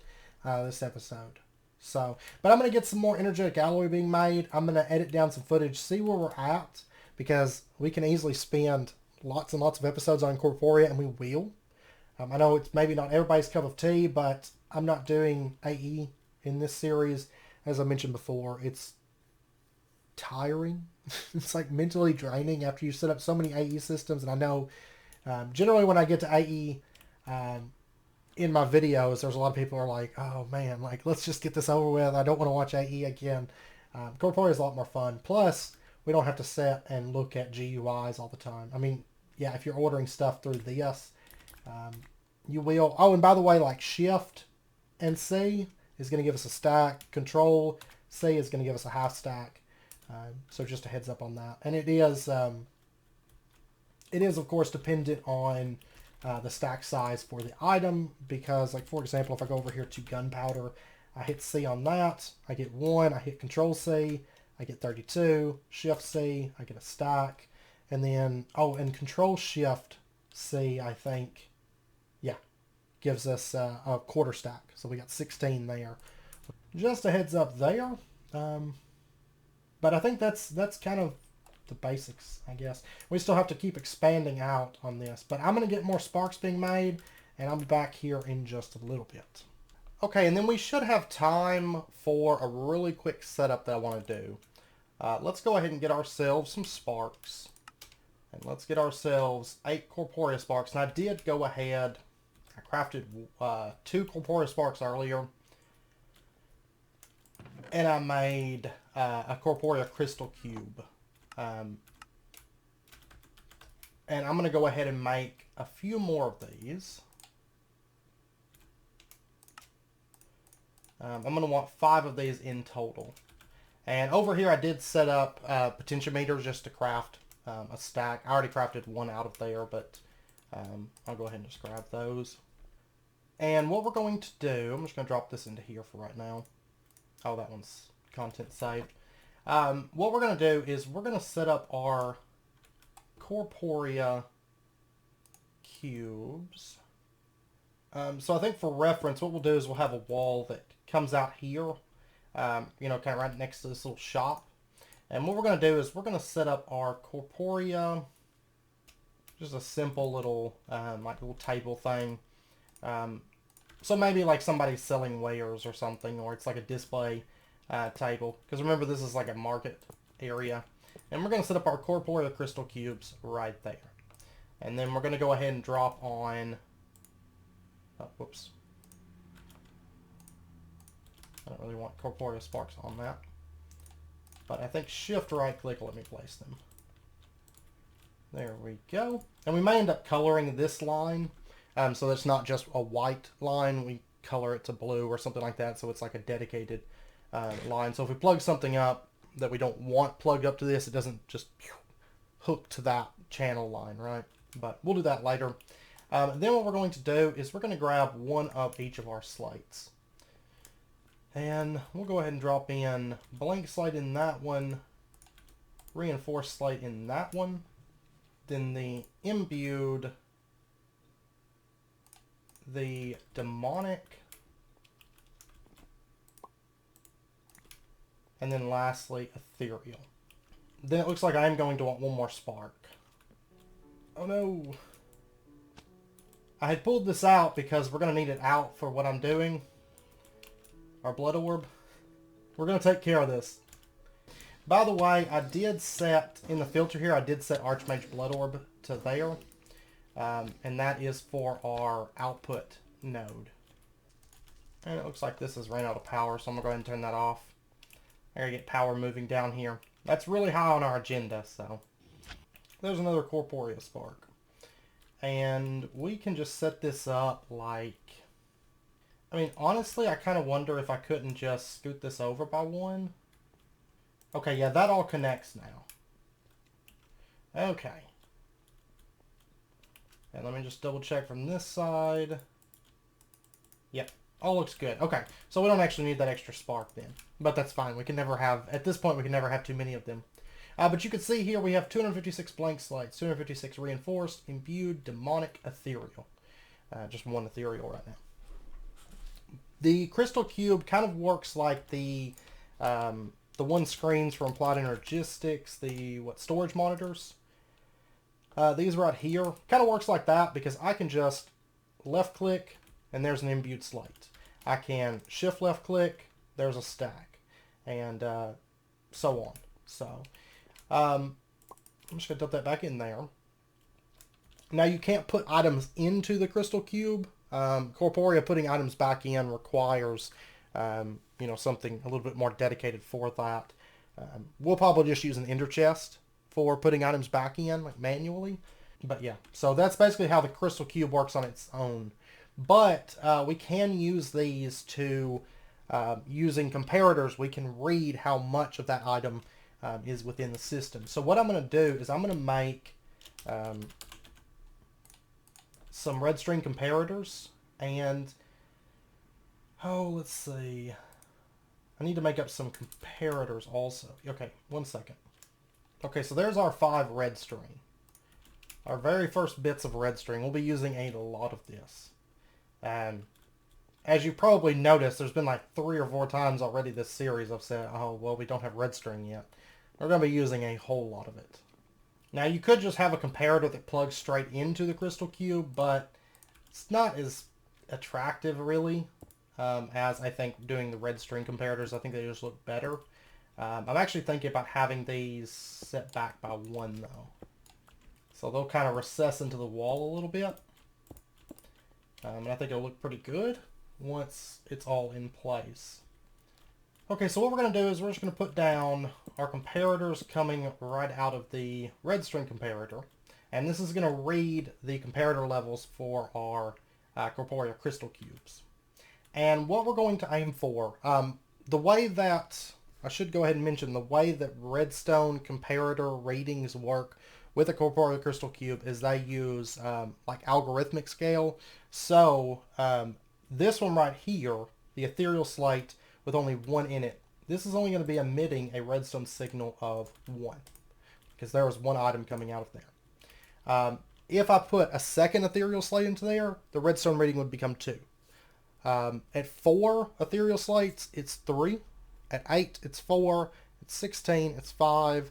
Speaker 1: this episode. So, but I'm going to get some more energetic alloy being made. I'm going to edit down some footage, see where we're at, because we can easily spend lots and lots of episodes on Corporea, and we will. I know it's maybe not everybody's cup of tea, but I'm not doing AE in this series. As I mentioned before, it's tiring. It's like mentally draining after you set up so many AE systems. And I know generally when I get to AE in my videos, there's a lot of people who are like, oh man, like let's just get this over with. I don't want to watch AE again. Corporea is a lot more fun. Plus, we don't have to sit and look at GUIs all the time. I mean, yeah, if you're ordering stuff through this, you will. Oh, and by the way, like Shift and C is going to give us a stack. Control C is going to give us a half stack. So just a heads up on that. And it is of course dependent on the stack size for the item, because like for example, if I go over here to gunpowder, I hit C on that, I get 1, I hit Control C, I get 32, Shift C, I get a stack, and then, oh, and Control Shift C, I think, yeah, gives us a quarter stack. So we got 16 there. Just a heads up there. But I think that's kind of the basics, I guess. We still have to keep expanding out on this. But I'm going to get more sparks being made, and I'll be back here in just a little bit. Okay, and then we should have time for a really quick setup that I want to do. Let's go ahead and get ourselves some sparks. And let's get ourselves 8 Corporea sparks. And I did go ahead, I crafted 2 Corporea sparks earlier. And I made a Corporea crystal cube. And I'm going to go ahead and make a few more of these. I'm going to want 5 of these in total. And over here I did set up potentiometers just to craft a stack. I already crafted 1 out of there, but I'll go ahead and just grab those. And what we're going to do, I'm just going to drop this into here for right now. Oh, that one's content saved. What we're going to do is we're going to set up our Corporea cubes. So I think for reference, what we'll do is we'll have a wall that comes out here, you know, kind of right next to this little shop. And what we're going to do is we're going to set up our Corporea, just a simple little, like little table thing. So maybe like somebody's selling wares or something, or it's like a display table. Because remember, this is like a market area. And we're going to set up our Corporea crystal cubes right there. And then we're going to go ahead and drop on... Oh, whoops. I don't really want Corporea sparks on that. But I think shift right click will let me place them. There we go. And we may end up coloring this line. So it's not just a white line. We color it to blue or something like that. So it's like a dedicated line. So if we plug something up that we don't want plugged up to this, it doesn't just hook to that channel line, right? But we'll do that later. Then what we're going to do is we're going to grab one of each of our slates. And we'll go ahead and drop in blank slate in that one, reinforced slate in that one, then the imbued, the demonic, and then lastly ethereal. Then it looks like I'm going to want one more spark. Oh no! I had pulled this out because we're going to need it out for what I'm doing. Our blood orb. We're going to take care of this. By the way, I did set, in the filter here, I did set Archmage Blood Orb to there. And that is for our output node. And it looks like this has ran out of power, so I'm going to go ahead and turn that off. I gotta get power moving down here. That's really high on our agenda, so. There's another Corporeal spark. And we can just set this up like... I mean, honestly, I kind of wonder if I couldn't just scoot this over by 1. Okay, yeah, that all connects now. Okay. And let me just double check from this side. Yep, all looks good. Okay, so we don't actually need that extra spark then. But that's fine. We can never have, at this point, we can never have too many of them. But you can see here we have 256 blank slates, 256 reinforced, imbued, demonic, ethereal. Just one ethereal right now. The crystal cube kind of works like the one screens from Applied Energistics, the storage monitors. These right here kind of works like that because I can just left click and there's an imbued slate. I can shift left click, there's a stack, and so on. So I'm just going to dump that back in there. Now you can't put items into the crystal cube. Corporea putting items back in requires something a little bit more dedicated for that. We'll probably just use an ender chest for putting items back in, like manually. But yeah, so that's basically how the crystal cube works on its own. But we can use these to, using comparators, we can read how much of that item is within the system. So what I'm going to do is I'm going to make some red string comparators, and let's see. I need to make up some comparators also. Okay, one second. Okay, so there's our 5 red string. Our very first bits of red string. We'll be using a lot of this. And as you probably noticed, there's been like 3 or 4 times already this series I've said, oh, well, we don't have red string yet. We're going to be using a whole lot of it. Now, you could just have a comparator that plugs straight into the crystal cube, but it's not as attractive, really, as I think doing the red string comparators. I think they just look better. I'm actually thinking about having these set back by 1, though. So they'll kind of recess into the wall a little bit. And I think it'll look pretty good once it's all in place. Okay, so what we're going to do is we're just going to put down our comparators coming right out of the red string comparator. And this is going to read the comparator levels for our Corporeal crystal cubes. And what we're going to aim for, the way that, I should go ahead and mention, the way that redstone comparator readings work with a Corporeal crystal cube is they use like algorithmic scale. So this one right here, the ethereal slate with only 1 in it, this is only going to be emitting a redstone signal of 1 because there was 1 item coming out of there. If I put a second ethereal slate into there, the redstone reading would become 2. At 4 ethereal slates, it's 3. At 8, it's 4. At 16, it's 5.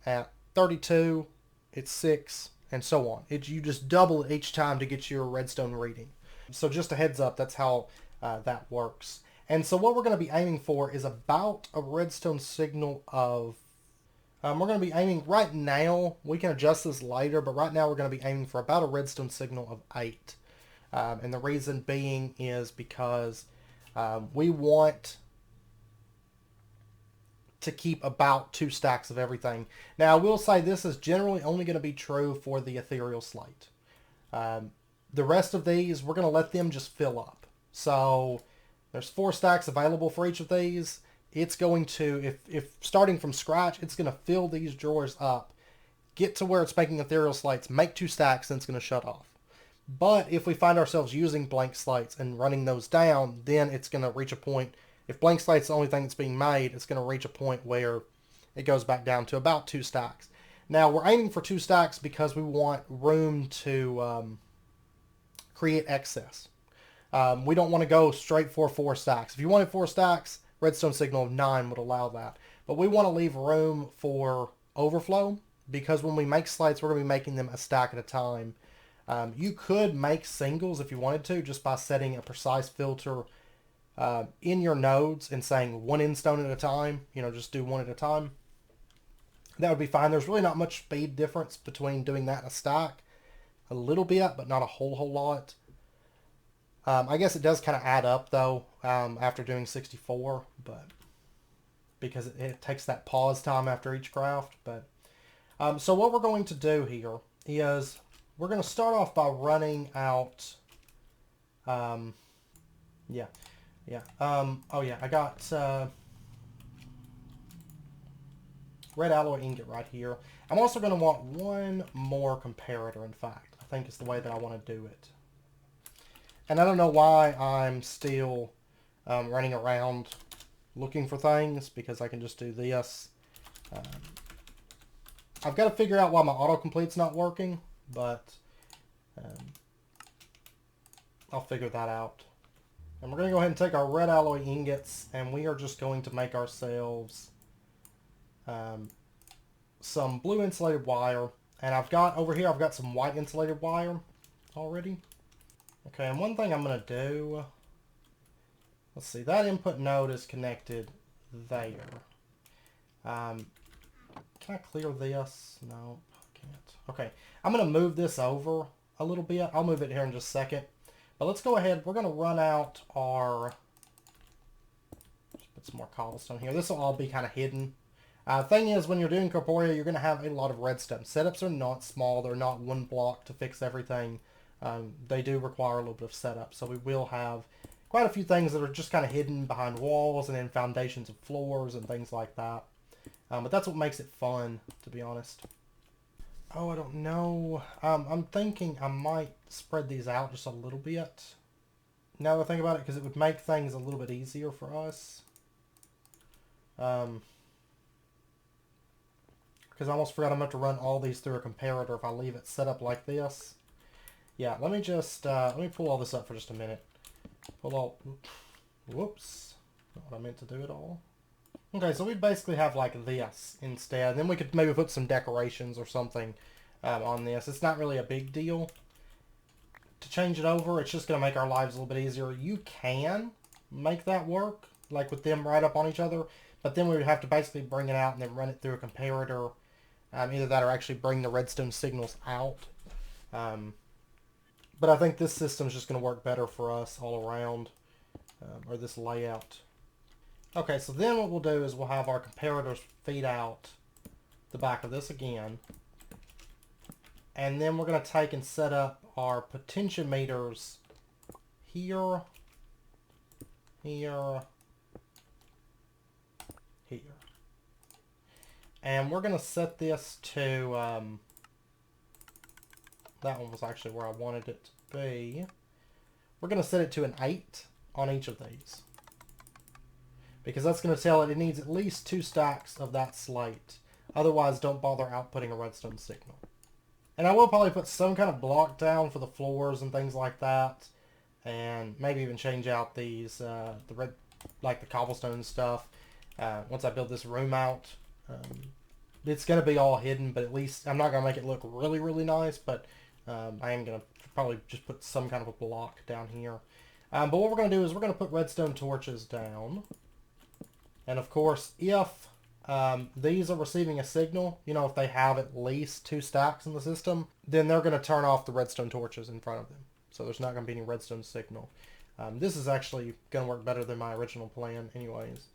Speaker 1: At 32, it's 6, and so on. You just double it each time to get your redstone reading. So just a heads up, that's how that works. And so what we're going to be aiming for is about a redstone signal of... we're going to be aiming right now, we can adjust this later, but right now we're going to be aiming for about a redstone signal of 8. And the reason being is because we want to keep about 2 stacks of everything. Now, I will say this is generally only going to be true for the ethereal slate. The rest of these, we're going to let them just fill up. So there's 4 stacks available for each of these. It's going to, if starting from scratch, it's going to fill these drawers up, get to where it's making ethereal slates, make 2 stacks, then it's going to shut off. But if we find ourselves using blank slates and running those down, then it's going to reach a point. If blank slate's the only thing that's being made, it's going to reach a point where it goes back down to about 2 stacks. Now, we're aiming for 2 stacks because we want room to create excess. We don't want to go straight for 4 stacks. If you wanted 4 stacks, redstone signal of 9 would allow that. But we want to leave room for overflow because when we make slates, we're going to be making them a stack at a time. You could make singles if you wanted to, just by setting a precise filter in your nodes and saying 1 endstone at a time. Just do 1 at a time. That would be fine. There's really not much speed difference between doing that in a stack. A little bit, but not a whole lot. I guess it does kind of add up, though, after doing 64, but because it takes that pause time after each craft. But so what we're going to do here is... we're going to start off by running out, oh yeah, I got red alloy ingot right here. I'm also going to want 1 more comparator, in fact. I think it's the way that I want to do it. And I don't know why I'm still running around looking for things, because I can just do this. I've got to figure out why my autocomplete's not working. But I'll figure that out. And we're going to go ahead and take our red alloy ingots, and we are just going to make ourselves some blue insulated wire. And I've got, over here, I've got some white insulated wire already. Okay, and one thing I'm going to do, let's see, that input node is connected there. Can I clear this? No, I can't. Okay, I'm going to move this over a little bit. I'll move it here in just a second. But let's go ahead. We're going to run out our... Just put some more cobblestone here. This will all be kind of hidden. Thing is, when you're doing Corporea, you're going to have a lot of redstone. Setups are not small. They're not one block to fix everything. They do require a little bit of setup. So we will have quite a few things that are just kind of hidden behind walls and in foundations of floors and things like that. But that's what makes it fun, to be honest. Oh, I don't know. I'm thinking I might spread these out just a little bit. Now that I think about it, because it would make things a little bit easier for us. Because I almost forgot I'm going to have to run all these through a comparator if I leave it set up like this. Yeah, let me just, let me pull all this up for just a minute. Pull all, whoops. Not what I meant to do at all. Okay, so we basically have like this instead. Then we could maybe put some decorations or something on this. It's not really a big deal to change it over. It's just going to make our lives a little bit easier. You can make that work, like with them right up on each other. But then we would have to basically bring it out and then run it through a comparator. Either that or actually bring the redstone signals out. But I think this system is just going to work better for us all around. Or this layout. Okay, so then what we'll do is we'll have our comparators feed out the back of this again. And then we're going to take and set up our potentiometers here, here, here. And we're going to set this to, that one was actually where I wanted it to be. We're going to set it to an 8 on each of these. Because that's going to tell it needs at least 2 stacks of that slate. Otherwise, don't bother outputting a redstone signal. And I will probably put some kind of block down for the floors and things like that. And maybe even change out these, the red, like the cobblestone stuff. Once I build this room out. It's going to be all hidden, but at least I'm not going to make it look really, really nice. But I am going to probably just put some kind of a block down here. But what we're going to do is we're going to put redstone torches down. And of course, if these are receiving a signal, you know, if they have at least 2 stacks in the system, then they're going to turn off the redstone torches in front of them. So there's not going to be any redstone signal. This is actually going to work better than my original plan anyways.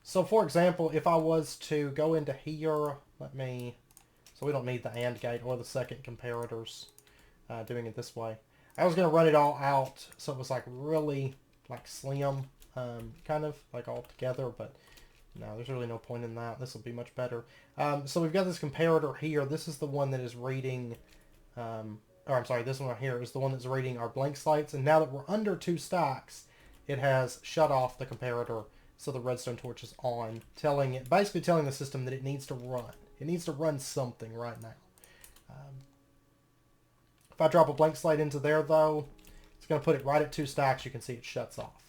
Speaker 1: So for example, if I was to go into here, so we don't need the AND gate or the second comparators doing it this way. I was going to run it all out so it was like really like slim, kind of like all together, but no, there's really no point in that. This will be much better. So we've got this comparator here. This is the one that is reading, or I'm sorry, this one right here is the one that's reading our blank slates. And now that we're under 2 stacks, it has shut off the comparator so the redstone torch is on, basically telling the system that it needs to run. It needs to run something right now. If I drop a blank slate into there, though, it's going to put it right at 2 stacks. You can see it shuts off.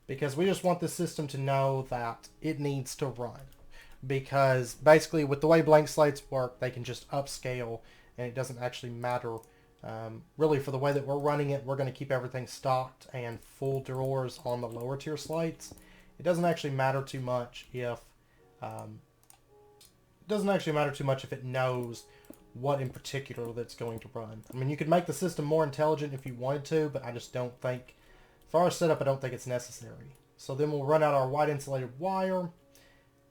Speaker 1: Because we just want the system to know that it needs to run. Because basically, with the way blank slates work, they can just upscale, and it doesn't actually matter. Really, for the way that we're running it, we're going to keep everything stocked and full drawers on the lower tier slates. It doesn't actually matter too much if it knows what in particular that's going to run. I mean, you could make the system more intelligent if you wanted to, but I just don't think, for our setup, I don't think it's necessary. So then we'll run out our white insulated wire,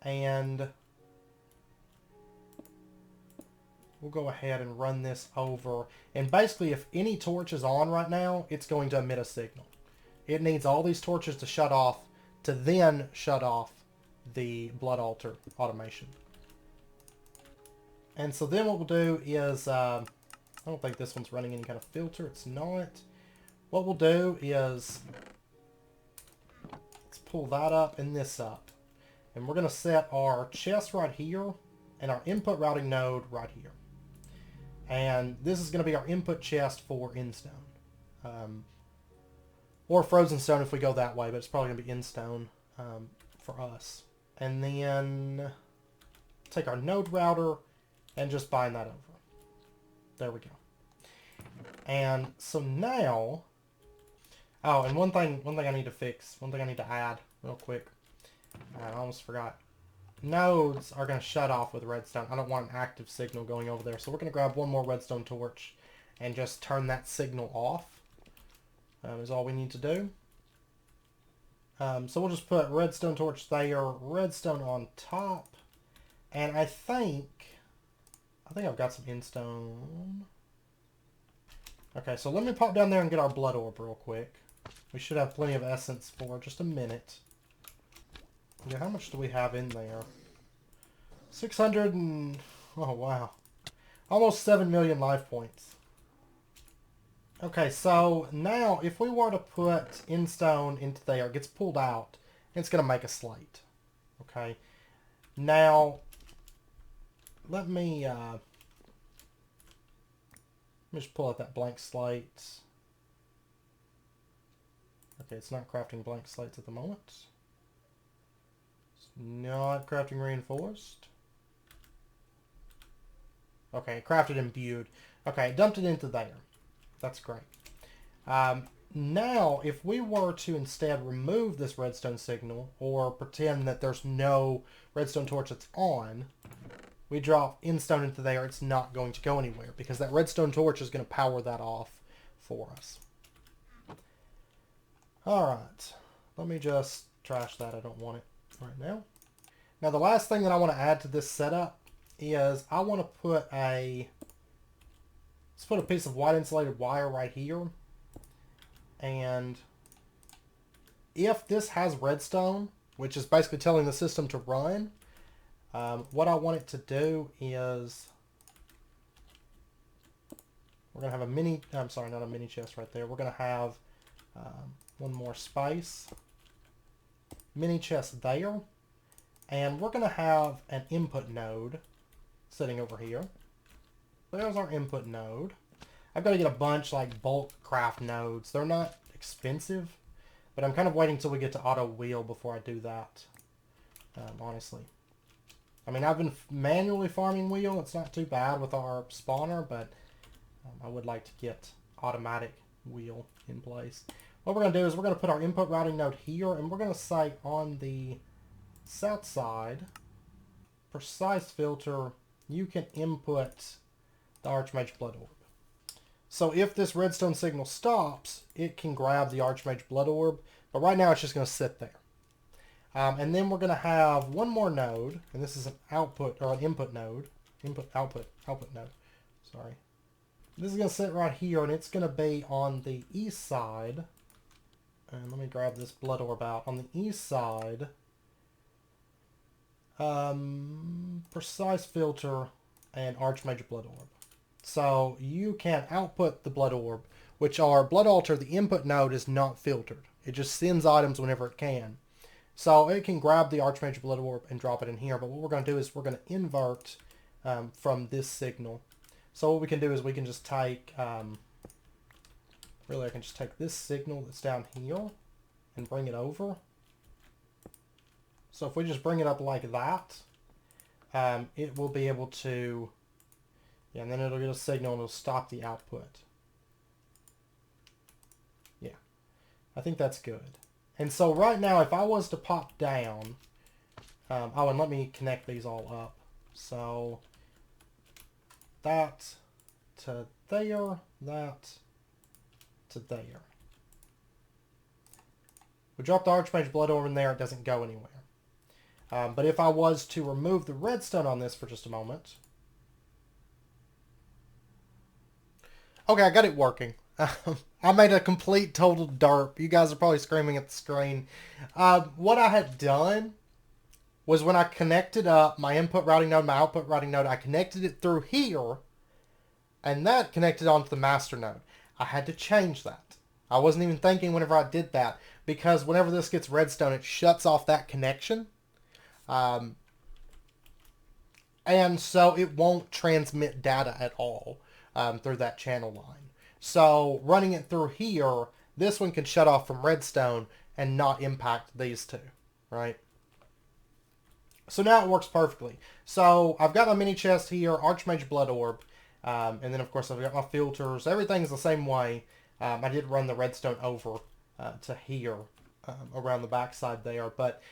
Speaker 1: and we'll go ahead and run this over. And basically, if any torch is on right now, it's going to emit a signal. It needs all these torches to shut off to then shut off the blood altar automation. And so then what we'll do is, I don't think this one's running any kind of filter. It's not. What we'll do is, let's pull that up and this up. And we're going to set our chest right here and our input routing node right here. And this is going to be our input chest for Instone. Or Frozen Stone if we go that way, but it's probably going to be Instone for us. And then take our node router and just bind that over. There we go. And so now... Oh, and one thing I need to fix, one thing I need to add real quick. I almost forgot. Nodes are going to shut off with redstone. I don't want an active signal going over there. So we're going to grab one more redstone torch and just turn that signal off. Is all we need to do. So we'll just put redstone torch there, redstone on top. And I think I've got some Instone. Okay, so let me pop down there and get our blood orb real quick. We should have plenty of essence for just a minute. Yeah, how much do we have in there? 600 and... Oh, wow. Almost 7 million life points. Okay, so now if we were to put Instone into there, it gets pulled out, it's going to make a slate. Okay. Now, let me just pull out that blank slate. Okay, it's not crafting blank slates at the moment. It's not crafting reinforced. Okay, crafted imbued. Okay, dumped it into there. That's great. Now, if we were to instead remove this redstone signal, or pretend that there's no redstone torch that's on, we drop Instone into there, it's not going to go anywhere, because that redstone torch is going to power that off for us. Alright, let me just trash that. I don't want it right now. Now, the last thing that I want to add to this setup is I want to put let's put a piece of white insulated wire right here. And if this has redstone, which is basically telling the system to run, what I want it to do is we're going to have a mini, I'm sorry, not a mini chest right there. We're going to have one more space, mini chest there, and we're going to have an input node sitting over here. There's our input node. I've got to get a bunch like bulk craft nodes. They're not expensive, but I'm kind of waiting till we get to auto wheel before I do that, honestly. I mean, I've been manually farming wheel. It's not too bad with our spawner, but I would like to get automatic wheel in place. What we're going to do is we're going to put our input routing node here, and we're going to say on the south side, precise filter, you can input the Archmage Blood Orb. So if this redstone signal stops, it can grab the Archmage Blood Orb, but right now it's just going to sit there. And then we're going to have one more node, and this is an output, or an input node. Output node. Sorry. This is going to sit right here, and it's going to be on the east side. And let me grab this blood orb out. On the east side, precise filter and Archmage Blood Orb. So you can output the blood orb, which are blood altar. The input node is not filtered. It just sends items whenever it can. So it can grab the Archmage Blood Orb and drop it in here. But what we're going to do is we're going to invert from this signal. So what we can do is we can just take, really I can just take this signal that's down here and bring it over. So if we just bring it up like that, it will be able to, yeah, and then it'll get a signal and it'll stop the output. Yeah, I think that's good. And so right now, if I was to pop down, oh, and let me connect these all up. So that to there, that to there. We drop the Archmage Blood Orb in there, it doesn't go anywhere. But if I was to remove the redstone on this for just a moment. Okay, I got it working. I made a complete total derp. You guys are probably screaming at the screen. What I had done was when I connected up my input routing node, my output routing node, I connected it through here, and that connected onto the master node. I had to change that. I wasn't even thinking whenever I did that, because whenever this gets redstone, it shuts off that connection. And so it won't transmit data at all. through that channel line. So running it through here, this one can shut off from redstone and not impact these two, right? So now it works perfectly. So I've got my mini chest here, Archmage Blood Orb, and then of course I've got my filters. Everything's the same way. I did run the redstone over to here around the backside there, but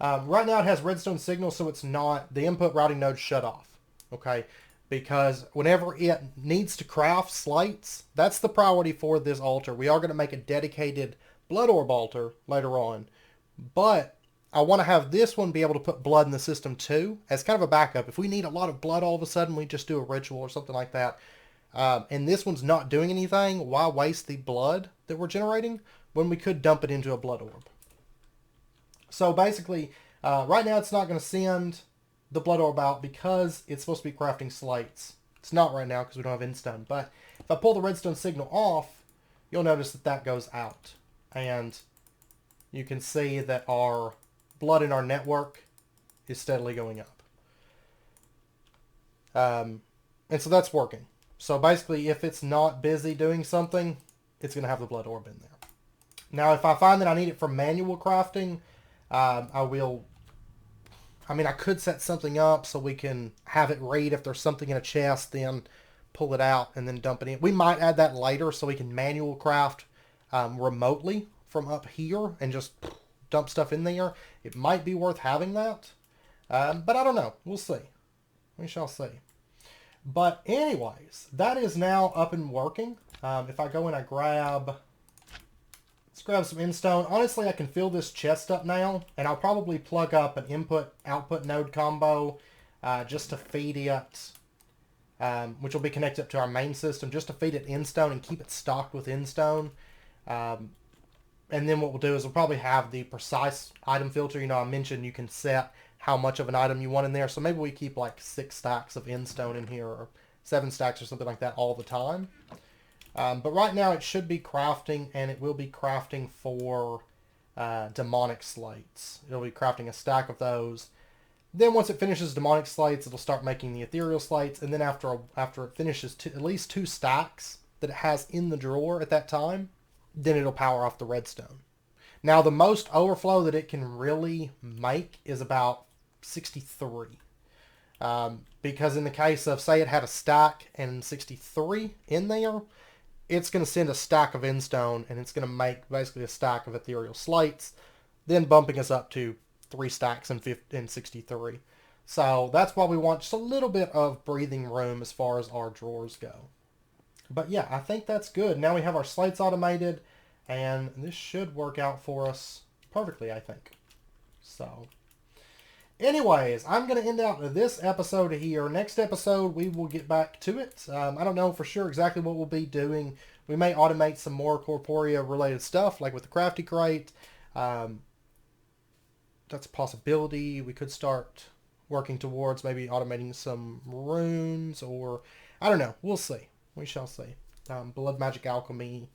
Speaker 1: right now it has redstone signal, so it's not, the input routing node shut off, okay? Because whenever it needs to craft slates, that's the priority for this altar. We are going to make a dedicated blood orb altar later on, but I want to have this one be able to put blood in the system too, as kind of a backup. If we need a lot of blood all of a sudden, we just do a ritual or something like that. And this one's not doing anything, why waste the blood that we're generating when we could dump it into a blood orb? So basically, right now it's not going to send the blood orb out because it's supposed to be crafting slates. It's not right now because we don't have endstone. But if I pull the redstone signal off, you'll notice that that goes out. And you can see that our blood in our network is steadily going up. And so that's working. So basically, if it's not busy doing something, it's going to have the blood orb in there. Now, if I find that I need it for manual crafting, I could set something up so we can have it read if there's something in a chest, then pull it out and then dump it in. We might add that later so we can manual craft remotely from up here and just dump stuff in there. It might be worth having that, but I don't know. We'll see. We shall see. But anyways, that is now up and working. If I go in, let's grab some endstone. Honestly, I can fill this chest up now, and I'll probably plug up an input-output node combo just to feed it, which will be connected up to our main system, just to feed it endstone and keep it stocked with endstone. And then what we'll do is we'll probably have the precise item filter. You know, I mentioned you can set how much of an item you want in there. So maybe we keep like 6 stacks of endstone in here or 7 stacks or something like that all the time. But right now it should be crafting, and it will be crafting for demonic slates. It'll be crafting a stack of those. Then once it finishes demonic slates, it'll start making the ethereal slates. And then after it finishes at least 2 stacks that it has in the drawer at that time, then it'll power off the redstone. Now the most overflow that it can really make is about 63. Because in the case of, say it had a stack and 63 in there, it's going to send a stack of endstone, and it's going to make basically a stack of ethereal slates, then bumping us up to 3 stacks and 63. So that's why we want just a little bit of breathing room as far as our drawers go. But yeah, I think that's good. Now we have our slates automated, and this should work out for us perfectly, I think. So anyways, I'm going to end out this episode here. Next episode, we will get back to it. I don't know for sure exactly what we'll be doing. We may automate some more Corporea related stuff, like with the crafty crate. That's a possibility. We could start working towards maybe automating some runes, or I don't know. We'll see. We shall see. Blood magic alchemy,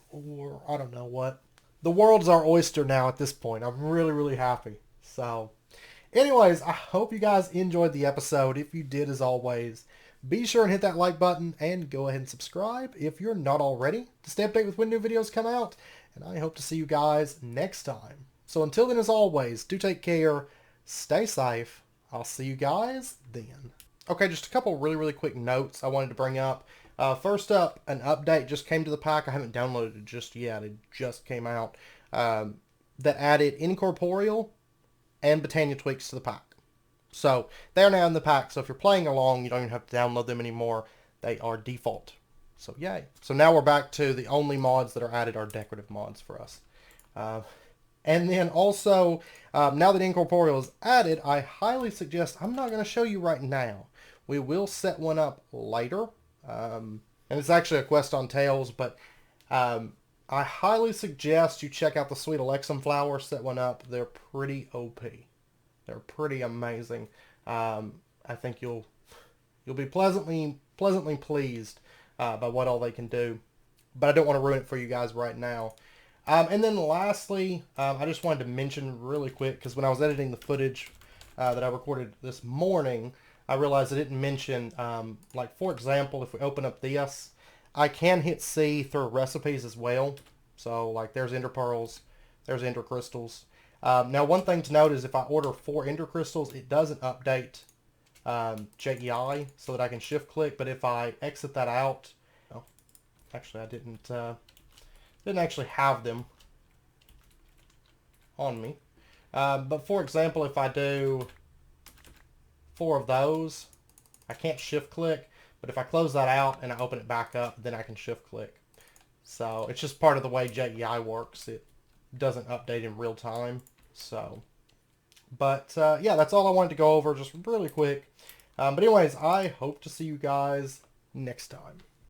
Speaker 1: or I don't know what. The world's our oyster now at this point. I'm really, really happy. So anyways, I hope you guys enjoyed the episode. If you did, as always, be sure and hit that like button and go ahead and subscribe if you're not already to stay updated with when new videos come out. And I hope to see you guys next time. So until then, as always, do take care, stay safe. I'll see you guys then. Okay, just a couple really, really quick notes I wanted to bring up. First up, an update just came to the pack. I haven't downloaded it just yet. It just came out. That added Corporeal and Botania tweaks to the pack. So they're now in the pack. So if you're playing along, you don't even have to download them anymore. They are default. So yay. So now we're back to the only mods that are added are decorative mods for us. And then also, now that Incorporeal is added, I highly suggest, I'm not going to show you right now. We will set one up later. And it's actually a quest on Tails, but I highly suggest you check out the Sweet Alexum Flower, set one up. They're pretty OP. They're pretty amazing. I think you'll be pleasantly pleased by what all they can do. But I don't want to ruin it for you guys right now. And then lastly, I just wanted to mention really quick, because when I was editing the footage that I recorded this morning, I realized I didn't mention, like for example, if we open up this, I can hit C through recipes as well. So like there's ender pearls, there's ender crystals. Now one thing to note is if I order 4 ender crystals, it doesn't update JEI so that I can shift click. But if I exit that out, oh, actually I didn't actually have them on me. But for example, if I do 4 of those, I can't shift click, but if I close that out and I open it back up, then I can shift click. So it's just part of the way JEI works. It doesn't update in real time. So, but yeah, that's all I wanted to go over, just really quick. But anyways, I hope to see you guys next time.